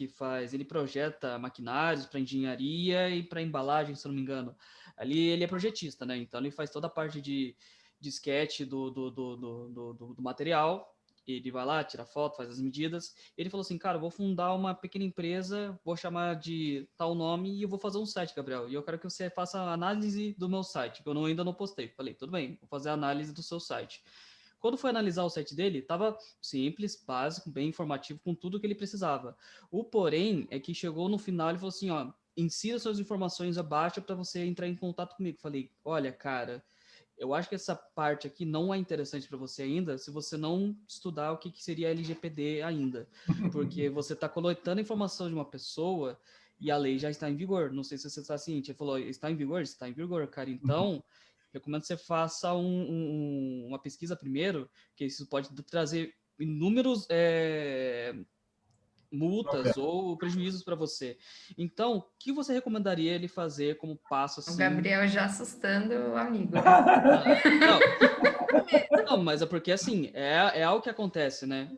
S5: ele projeta maquinários para engenharia e para embalagem, se eu não me engano. Ali ele é projetista, né? Então ele faz toda a parte de sketch do material. Ele vai lá, tira foto, faz as medidas. Ele falou assim, cara, eu vou fundar uma pequena empresa, vou chamar de tal nome e eu vou fazer um site, Gabriel. E eu quero que você faça a análise do meu site, que eu ainda não postei. Falei, tudo bem, vou fazer a análise do seu site. Quando foi analisar o site dele, estava simples, básico, bem informativo, com tudo que ele precisava. O porém é que chegou no final e falou assim, ó, insira suas informações abaixo para você entrar em contato comigo. Falei, olha, cara, eu acho que essa parte aqui não é interessante para você ainda, se você não estudar o que seria LGPD ainda, porque você está coletando informação de uma pessoa e a lei já está em vigor. Não sei se você está ciente. Ele falou, está em vigor? Está em vigor, cara. Então, recomendo que você faça uma pesquisa primeiro, que isso pode trazer inúmeros multas ou prejuízos para você. Então, o que você recomendaria ele fazer como passo assim?
S2: O Gabriel já assustando o amigo.
S5: Não, mas é porque assim, é algo que acontece, né?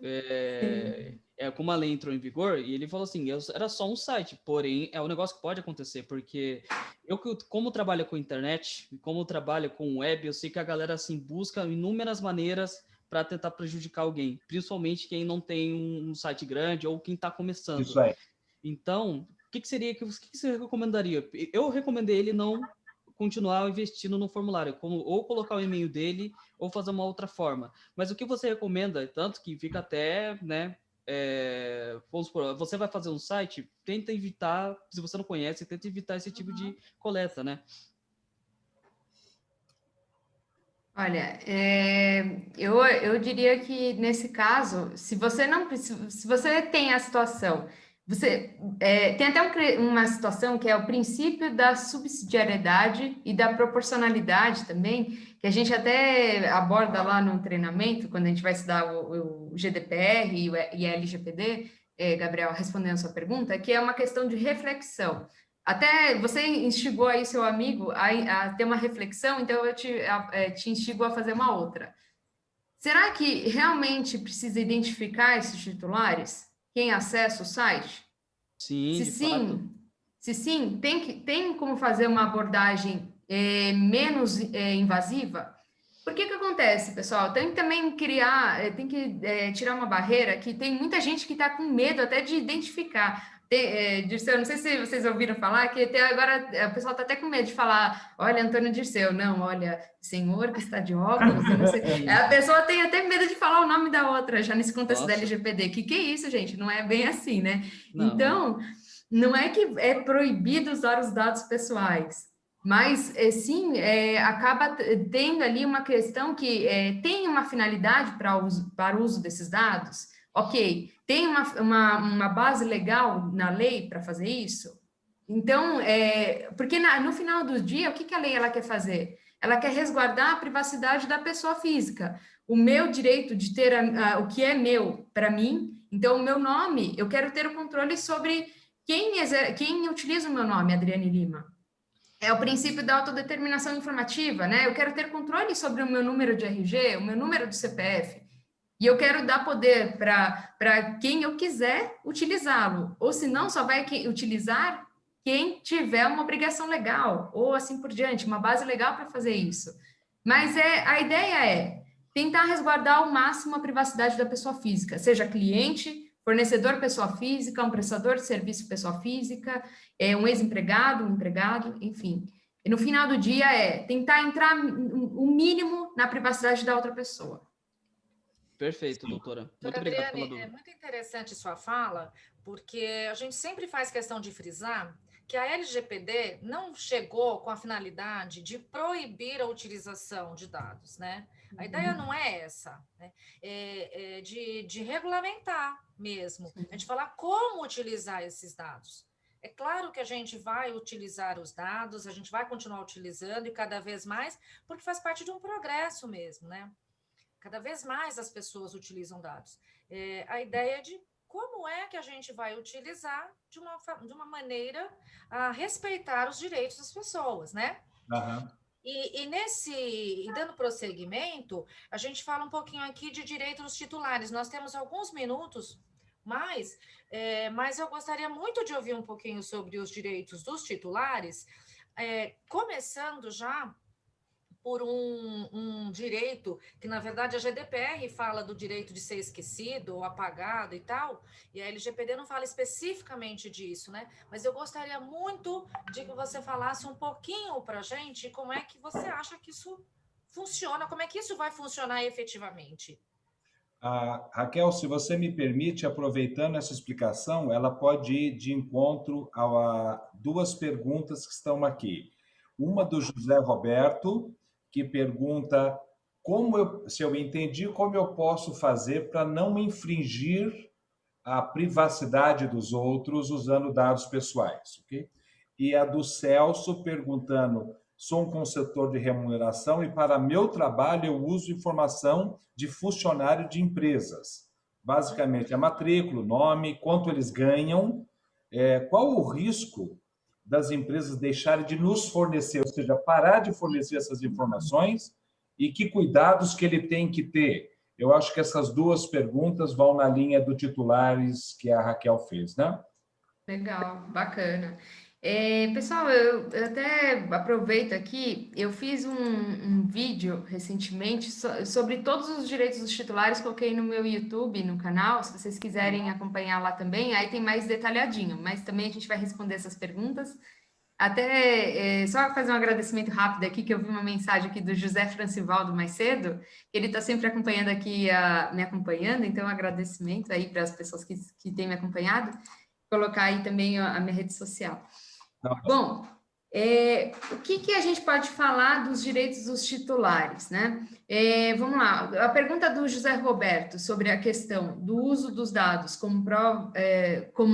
S5: Como a lei entrou em vigor, e ele falou assim, era só um site, porém é um negócio que pode acontecer, porque como trabalho com internet, como trabalho com web, eu sei que a galera assim busca inúmeras maneiras para tentar prejudicar alguém, principalmente quem não tem um site grande ou quem está começando.
S3: Isso aí.
S5: Então, o que você recomendaria? Eu recomendei ele não continuar investindo no formulário, ou colocar o e-mail dele, ou fazer uma outra forma. Mas o que você recomenda, tanto que fica até, né, vamos supor, você vai fazer um site, tenta evitar, se você não conhece, tenta evitar esse tipo de coleta, né?
S2: Olha, eu diria que nesse caso, se você tem a situação, tem até uma situação que é o princípio da subsidiariedade e da proporcionalidade também, que a gente até aborda lá no treinamento, quando a gente vai estudar o GDPR e a LGPD, Gabriel, respondendo a sua pergunta, que é uma questão de reflexão. Até você instigou aí seu amigo a ter uma reflexão, então eu te instigo a fazer uma outra. Será que realmente precisa identificar esses titulares? Quem acessa o site?
S5: Sim,
S2: Se sim, tem como fazer uma abordagem menos invasiva? Por que acontece, pessoal? Tem que também tirar uma barreira que tem muita gente que está com medo até de identificar. Dirceu, não sei se vocês ouviram falar, que até agora o pessoal está até com medo de falar, olha, Antônio Dirceu, não, olha, senhor que está de óculos, eu não sei. A pessoa tem até medo de falar o nome da outra, já nesse contexto da LGPD. Que é isso, gente? Não é bem assim, né? Não. Então, não é que é proibido usar os dados pessoais, mas sim, acaba tendo ali uma questão que tem uma finalidade para o uso desses dados. Ok, tem uma base legal na lei para fazer isso? Então, porque no final do dia, o que a lei ela quer fazer? Ela quer resguardar a privacidade da pessoa física. O meu direito de ter o que é meu para mim. Então, o meu nome, eu quero ter o controle sobre quem utiliza o meu nome, Adriane Lima. É o princípio da autodeterminação informativa, né? Eu quero ter controle sobre o meu número de RG, o meu número de CPF. E eu quero dar poder para quem eu quiser utilizá-lo. Ou se não, só vai utilizar quem tiver uma obrigação legal, ou assim por diante, uma base legal para fazer isso. Mas a ideia é tentar resguardar ao máximo a privacidade da pessoa física, seja cliente, fornecedor pessoa física, um prestador de serviço pessoa física, um ex-empregado, um empregado, enfim. E no final do dia tentar entrar o mínimo na privacidade da outra pessoa.
S5: Perfeito, doutora. Muito obrigado pela
S1: Adriane,
S5: dúvida.
S1: é muito interessante sua fala, porque a gente sempre faz questão de frisar que a LGPD não chegou com a finalidade de proibir a utilização de dados, né? A ideia não é essa, né? É de regulamentar mesmo, é de falar como utilizar esses dados. É claro que a gente vai utilizar os dados, a gente vai continuar utilizando e cada vez mais, porque faz parte de um progresso mesmo, né? Cada vez mais as pessoas utilizam dados. A ideia de como é que a gente vai utilizar de uma maneira a respeitar os direitos das pessoas, né?
S3: Aham.
S1: E dando prosseguimento, a gente fala um pouquinho aqui de direito dos titulares. Nós temos alguns minutos, mas eu gostaria muito de ouvir um pouquinho sobre os direitos dos titulares, começando já por um direito que, na verdade, a GDPR fala do direito de ser esquecido ou apagado e tal, e a LGPD não fala especificamente disso, né? Mas eu gostaria muito de que você falasse um pouquinho para a gente como é que você acha que isso funciona, como é que isso vai funcionar efetivamente.
S3: Raquel, se você me permite, aproveitando essa explicação, ela pode ir de encontro a duas perguntas que estão aqui. Uma do José Roberto, que pergunta se eu entendi, como eu posso fazer para não infringir a privacidade dos outros usando dados pessoais, ok? E a do Celso perguntando: sou um consultor de remuneração e para meu trabalho eu uso informação de funcionário de empresas. Basicamente, a matrícula, o nome, quanto eles ganham, qual o risco das empresas deixarem de nos fornecer, ou seja, parar de fornecer essas informações e que cuidados que ele tem que ter. Eu acho que essas duas perguntas vão na linha do titulares que a Raquel fez, né?
S2: Legal, bacana. Pessoal, eu até aproveito aqui, eu fiz um vídeo recentemente sobre todos os direitos dos titulares, coloquei no meu YouTube, no canal, se vocês quiserem acompanhar lá também, aí tem mais detalhadinho, mas também a gente vai responder essas perguntas. Até só fazer um agradecimento rápido aqui, que eu vi uma mensagem aqui do José Francivaldo mais cedo, que ele está sempre acompanhando aqui, me acompanhando, então um agradecimento aí para as pessoas que têm me acompanhado. Colocar aí também a minha rede social. Bom, o que a gente pode falar dos direitos dos titulares, né? Vamos lá, a pergunta do José Roberto sobre a questão do uso dos dados como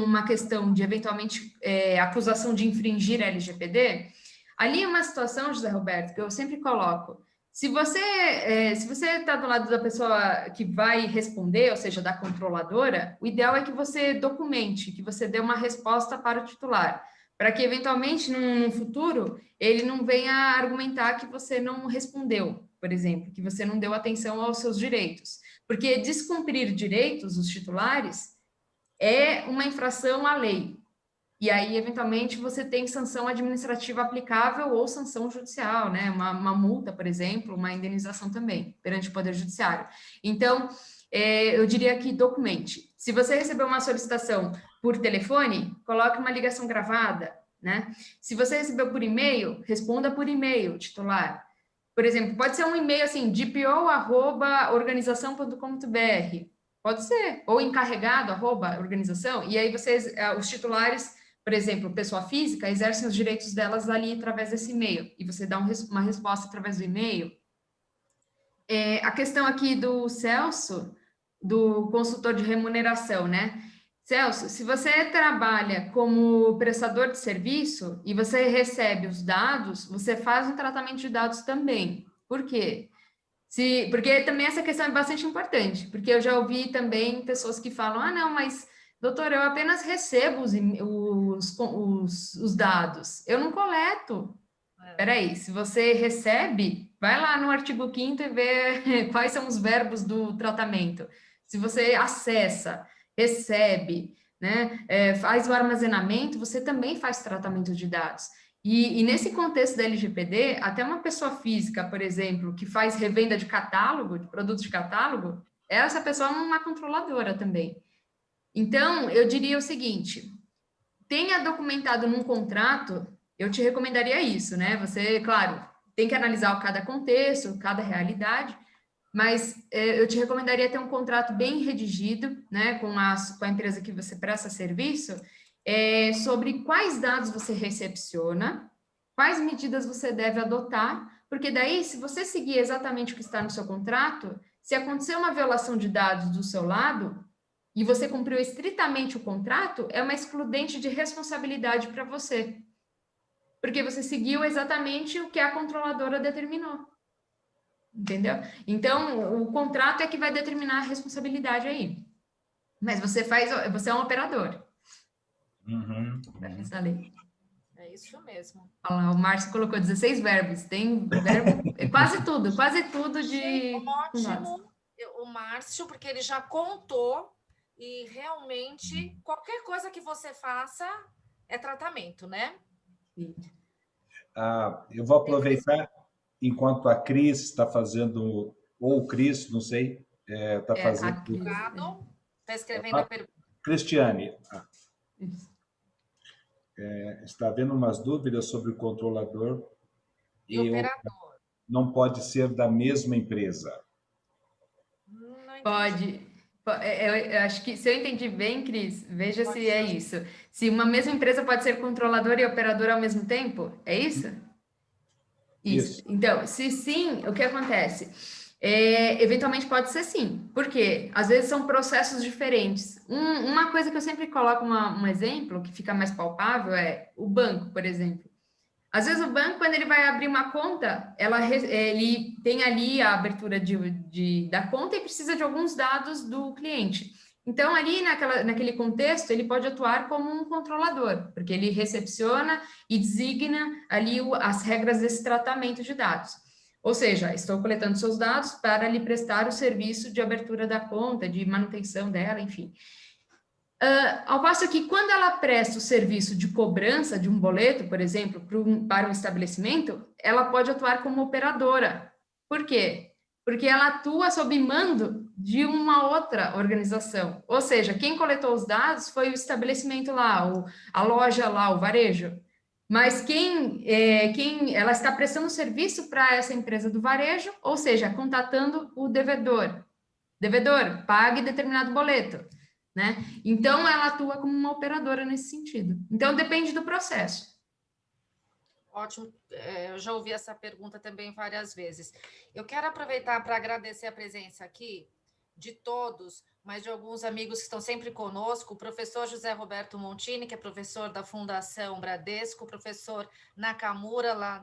S2: uma questão de, eventualmente, acusação de infringir a LGPD, ali é uma situação, José Roberto, que eu sempre coloco. Se você está do lado da pessoa que vai responder, ou seja, da controladora, o ideal é que você documente, que você dê uma resposta para o titular, para que, eventualmente, no futuro, ele não venha argumentar que você não respondeu, por exemplo, que você não deu atenção aos seus direitos. Porque descumprir direitos dos titulares é uma infração à lei. E aí, eventualmente, você tem sanção administrativa aplicável ou sanção judicial, né? Uma multa, por exemplo, uma indenização também, perante o Poder Judiciário. Então, eu diria que documente. Se você recebeu uma solicitação por telefone, coloque uma ligação gravada, né? Se você recebeu por e-mail, responda por e-mail, titular. Por exemplo, pode ser um e-mail assim, dpo@organização.com.br. Pode ser. Ou encarregado, @organização. E aí os titulares, por exemplo, pessoa física, exercem os direitos delas ali através desse e-mail, e você dá uma resposta através do e-mail. A questão aqui do Celso, do consultor de remuneração, né? Celso, se você trabalha como prestador de serviço e você recebe os dados, você faz um tratamento de dados também. Por quê? Porque também essa questão é bastante importante, porque eu já ouvi também pessoas que falam, ah, não, mas, doutor, eu apenas recebo os dados, eu não coleto. Peraí, se você recebe, vai lá no artigo 5º e vê quais são os verbos do tratamento. Se você acessa, recebe, né, faz o armazenamento, você também faz tratamento de dados. E nesse contexto da LGPD, até uma pessoa física, por exemplo, que faz revenda de catálogo, de produtos de catálogo, essa pessoa é uma controladora também. Então, eu diria o seguinte, tenha documentado num contrato, eu te recomendaria isso, né? Você, claro, tem que analisar cada contexto, cada realidade, mas eu te recomendaria ter um contrato bem redigido, né, com a empresa que você presta serviço, sobre quais dados você recepciona, quais medidas você deve adotar, porque daí, se você seguir exatamente o que está no seu contrato, se acontecer uma violação de dados do seu lado, e você cumpriu estritamente o contrato, é uma excludente de responsabilidade para você, porque você seguiu exatamente o que a controladora determinou. Entendeu? Então, o contrato é que vai determinar a responsabilidade aí. Mas você é um operador. Essa lei.
S1: É isso mesmo.
S2: Olha lá, o Márcio colocou 16 verbos. Tem verbo, quase tudo de...
S1: Ótimo, o Márcio, porque ele já contou e realmente qualquer coisa que você faça é tratamento, né?
S2: Sim.
S3: Eu vou aproveitar enquanto a Cris está fazendo, ou o Cris, não sei, está fazendo.
S1: Está escrevendo a pergunta.
S3: Cristiane, está havendo umas dúvidas sobre o controlador
S1: e operador.
S3: Não pode ser da mesma empresa.
S2: Pode. Eu acho que, se eu entendi bem, Cris, veja se é isso. Se uma mesma empresa pode ser controlador e operador ao mesmo tempo, é isso? Isso. Então, se sim, o que acontece? Eventualmente pode ser sim. Por quê? Às vezes são processos diferentes. Uma coisa que eu sempre coloco um exemplo, que fica mais palpável, é o banco, por exemplo. Às vezes o banco, quando ele vai abrir uma conta, ele tem ali a abertura da conta e precisa de alguns dados do cliente. Então, ali naquele contexto, ele pode atuar como um controlador, porque ele recepciona e designa ali as regras desse tratamento de dados. Ou seja, estou coletando seus dados para lhe prestar o serviço de abertura da conta, de manutenção dela, enfim. Ao passo que, quando ela presta o serviço de cobrança de um boleto, por exemplo, para um estabelecimento, ela pode atuar como operadora. Por quê? Porque ela atua sob mando de uma outra organização. Ou seja, quem coletou os dados foi o estabelecimento lá, a loja lá, o varejo. Mas ela está prestando serviço para essa empresa do varejo, ou seja, contatando o devedor. Devedor, pague determinado boleto. Né? Então, ela atua como uma operadora nesse sentido. Então, depende do processo.
S1: Ótimo, eu já ouvi essa pergunta também várias vezes. Eu quero aproveitar para agradecer a presença aqui de todos, mas de alguns amigos que estão sempre conosco, o professor José Roberto Montini, que é professor da Fundação Bradesco, o professor Nakamura, lá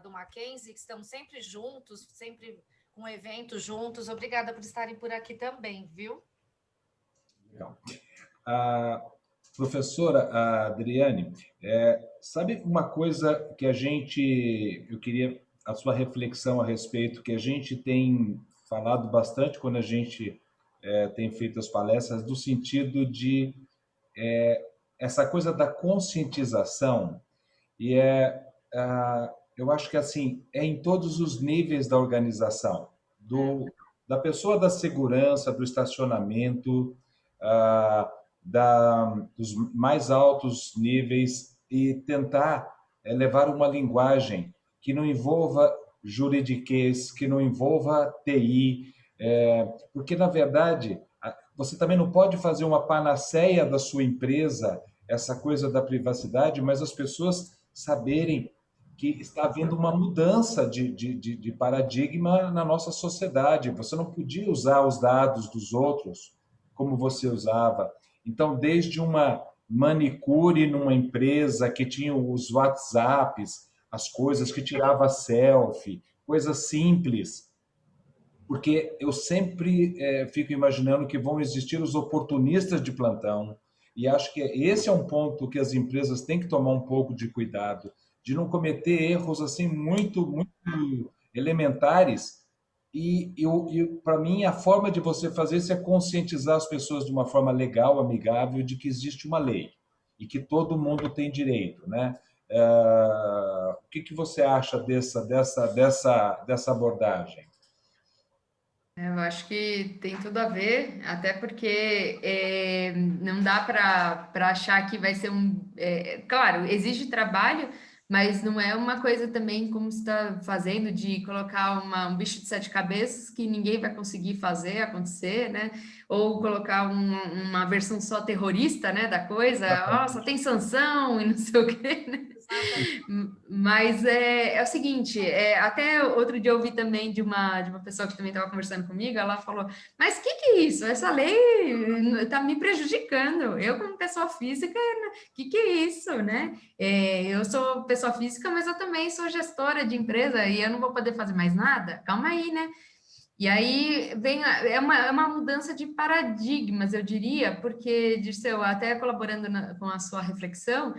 S1: do Mackenzie, que estamos sempre juntos, sempre com eventos juntos. Obrigada por estarem por aqui também, viu?
S3: Legal. Professora Adriane, sabe uma coisa que eu queria a sua reflexão a respeito, que a gente tem falado bastante quando a gente tem feito as palestras, do sentido de essa coisa da conscientização, e eu acho que assim, é em todos os níveis da organização, da pessoa da segurança, do estacionamento, dos mais altos níveis, e tentar levar uma linguagem que não envolva juridiquês, que não envolva TI, porque, na verdade, você também não pode fazer uma panaceia da sua empresa, essa coisa da privacidade, mas as pessoas saberem que está havendo uma mudança de paradigma na nossa sociedade. Você não podia usar os dados dos outros como você usava. Então, desde uma manicure numa empresa que tinha os WhatsApps, as coisas que tirava selfie, coisas simples, porque eu sempre fico imaginando que vão existir os oportunistas de plantão, e acho que esse é um ponto que as empresas têm que tomar um pouco de cuidado, de não cometer erros assim muito elementares. E para mim, a forma de você fazer isso é conscientizar as pessoas de uma forma legal, amigável, de que existe uma lei e que todo mundo tem direito, né? O que você acha dessa abordagem?
S2: Eu acho que tem tudo a ver, até porque não dá para achar que vai ser claro, exige trabalho, mas não é uma coisa também como você está fazendo de colocar um bicho de sete cabeças que ninguém vai conseguir fazer acontecer, né? Ou colocar uma versão só terrorista, né, da coisa, só tem sanção e não sei o quê, né? Mas é o seguinte, até outro dia eu ouvi também de uma pessoa que também estava conversando comigo, ela falou, mas o que é isso? Essa lei está me prejudicando. Eu, como pessoa física, o que é isso, né? Eu sou pessoa física, mas eu também sou gestora de empresa e eu não vou poder fazer mais nada? Calma aí, né? E aí é uma mudança de paradigmas, eu diria, porque, Dirceu, até colaborando com a sua reflexão,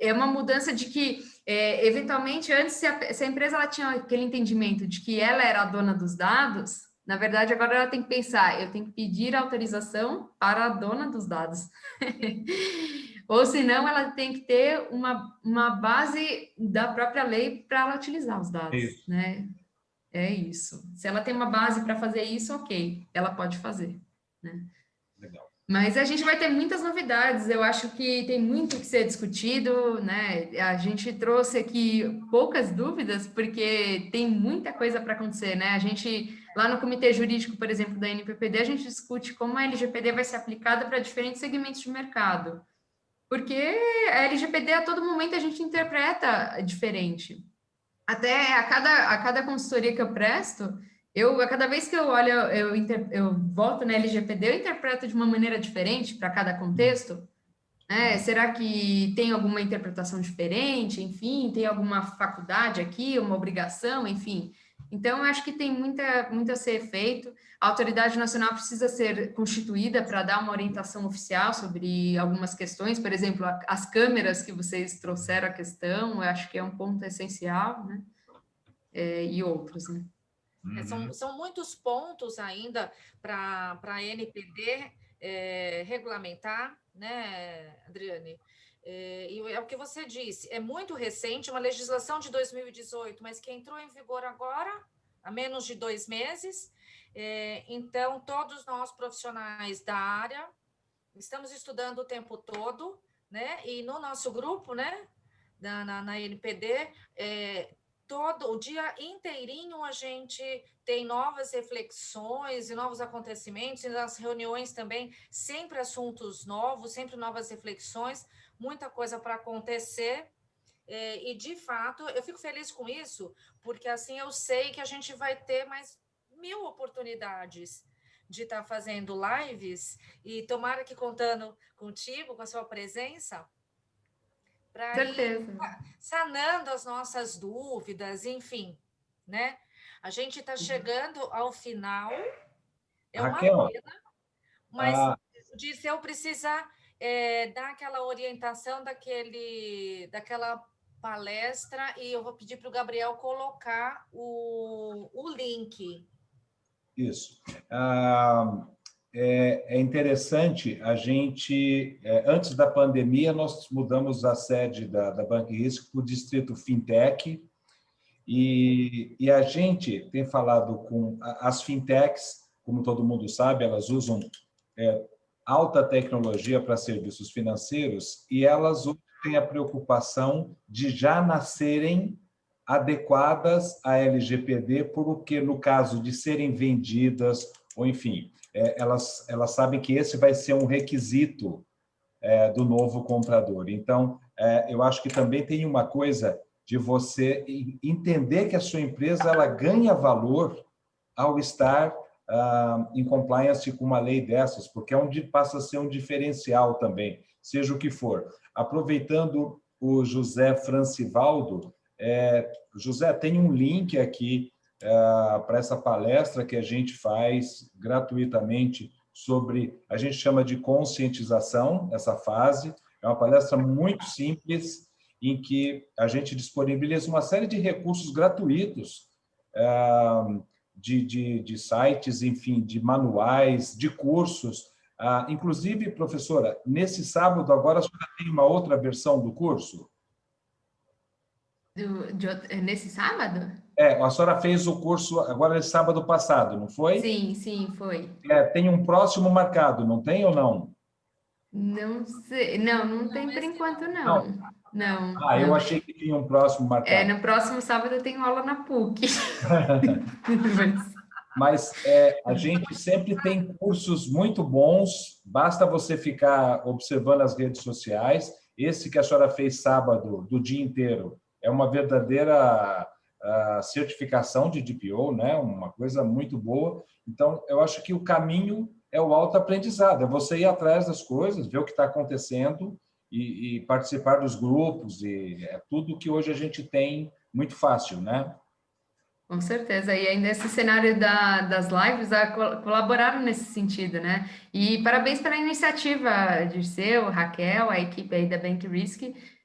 S2: é uma mudança de que, eventualmente, antes, se a empresa ela tinha aquele entendimento de que ela era a dona dos dados, na verdade, agora ela tem que pensar, eu tenho que pedir autorização para a dona dos dados. Ou senão, ela tem que ter uma base da própria lei para ela utilizar os dados, né? É isso. Se ela tem uma base para fazer isso, ok, ela pode fazer, né?
S3: Legal.
S2: Mas a gente vai ter muitas novidades, eu acho que tem muito que ser discutido, né? A gente trouxe aqui poucas dúvidas, porque tem muita coisa para acontecer, né? A gente, lá no Comitê Jurídico, por exemplo, da NPPD, a gente discute como a LGPD vai ser aplicada para diferentes segmentos de mercado. Porque a LGPD, a todo momento, a gente interpreta diferente. Até a cada consultoria que eu presto, a cada vez que eu olho, eu volto na LGPD, eu interpreto de uma maneira diferente para cada contexto. Né? Será que tem alguma interpretação diferente? Enfim, tem alguma faculdade aqui, uma obrigação, enfim. Então, eu acho que tem muito a ser feito. A autoridade nacional precisa ser constituída para dar uma orientação oficial sobre algumas questões, por exemplo, as câmeras que vocês trouxeram a questão, eu acho que é um ponto essencial, né? E outros, né?
S1: São muitos pontos ainda para a NPD regulamentar, né, Adriane? E é o que você disse, é muito recente, uma legislação de 2018, mas que entrou em vigor agora, há menos de 2 meses. Então, todos nós profissionais da área estamos estudando o tempo todo, né? E no nosso grupo, né, na NPD, todo o dia inteirinho a gente tem novas reflexões e novos acontecimentos, e nas reuniões também, sempre assuntos novos, sempre novas reflexões, muita coisa para acontecer. E, de fato, eu fico feliz com isso, porque assim eu sei que a gente vai ter mais 1000 oportunidades de estar fazendo lives, e tomara que contando contigo, com a sua presença, para ir sanando as nossas dúvidas, enfim, né? A gente está chegando ao final, é uma pena, mas o Dirceu precisa dar aquela orientação daquela palestra, e eu vou pedir para o Gabriel colocar o link.
S3: Isso. É interessante, a gente, antes da pandemia, nós mudamos a sede da Banco-Risco para o Distrito Fintech, e a gente tem falado com as fintechs, como todo mundo sabe, elas usam alta tecnologia para serviços financeiros, e elas têm a preocupação de já nascerem adequadas à LGPD, porque no caso de serem vendidas, ou enfim, elas sabem que esse vai ser um requisito do novo comprador. Então, eu acho que também tem uma coisa de você entender que a sua empresa ela ganha valor ao estar em compliance com uma lei dessas, porque é onde passa a ser um diferencial também, seja o que for. Aproveitando o José Francivaldo, José, tem um link aqui para essa palestra que a gente faz gratuitamente sobre, a gente chama de conscientização, essa fase. É uma palestra muito simples, em que a gente disponibiliza uma série de recursos gratuitos, de sites, enfim, de manuais, de cursos. Inclusive, professora, nesse sábado agora a senhora tem uma outra versão do curso?
S2: Nesse sábado?
S3: A senhora fez o curso agora nesse sábado passado, não foi?
S2: Sim, sim, foi.
S3: Tem um próximo marcado, não tem ou não?
S2: Não sei, não tem por enquanto, não. Não.
S3: Eu achei que tinha um próximo marcado.
S2: No próximo sábado eu tenho aula na PUC.
S3: Mas a gente sempre tem cursos muito bons, basta você ficar observando as redes sociais. Esse que a senhora fez sábado, do dia inteiro, é uma verdadeira certificação de DPO, né? Uma coisa muito boa. Então, eu acho que o caminho é o autoaprendizado, é você ir atrás das coisas, ver o que está acontecendo e participar dos grupos, e é tudo que hoje a gente tem muito fácil, né?
S2: Com certeza, e ainda esse cenário das lives colaboraram nesse sentido, né? E parabéns pela iniciativa, Dirceu, Raquel, a equipe aí da Bank Risk,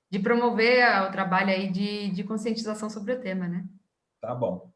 S2: de promover o trabalho aí de conscientização sobre o tema, né?
S3: Tá bom.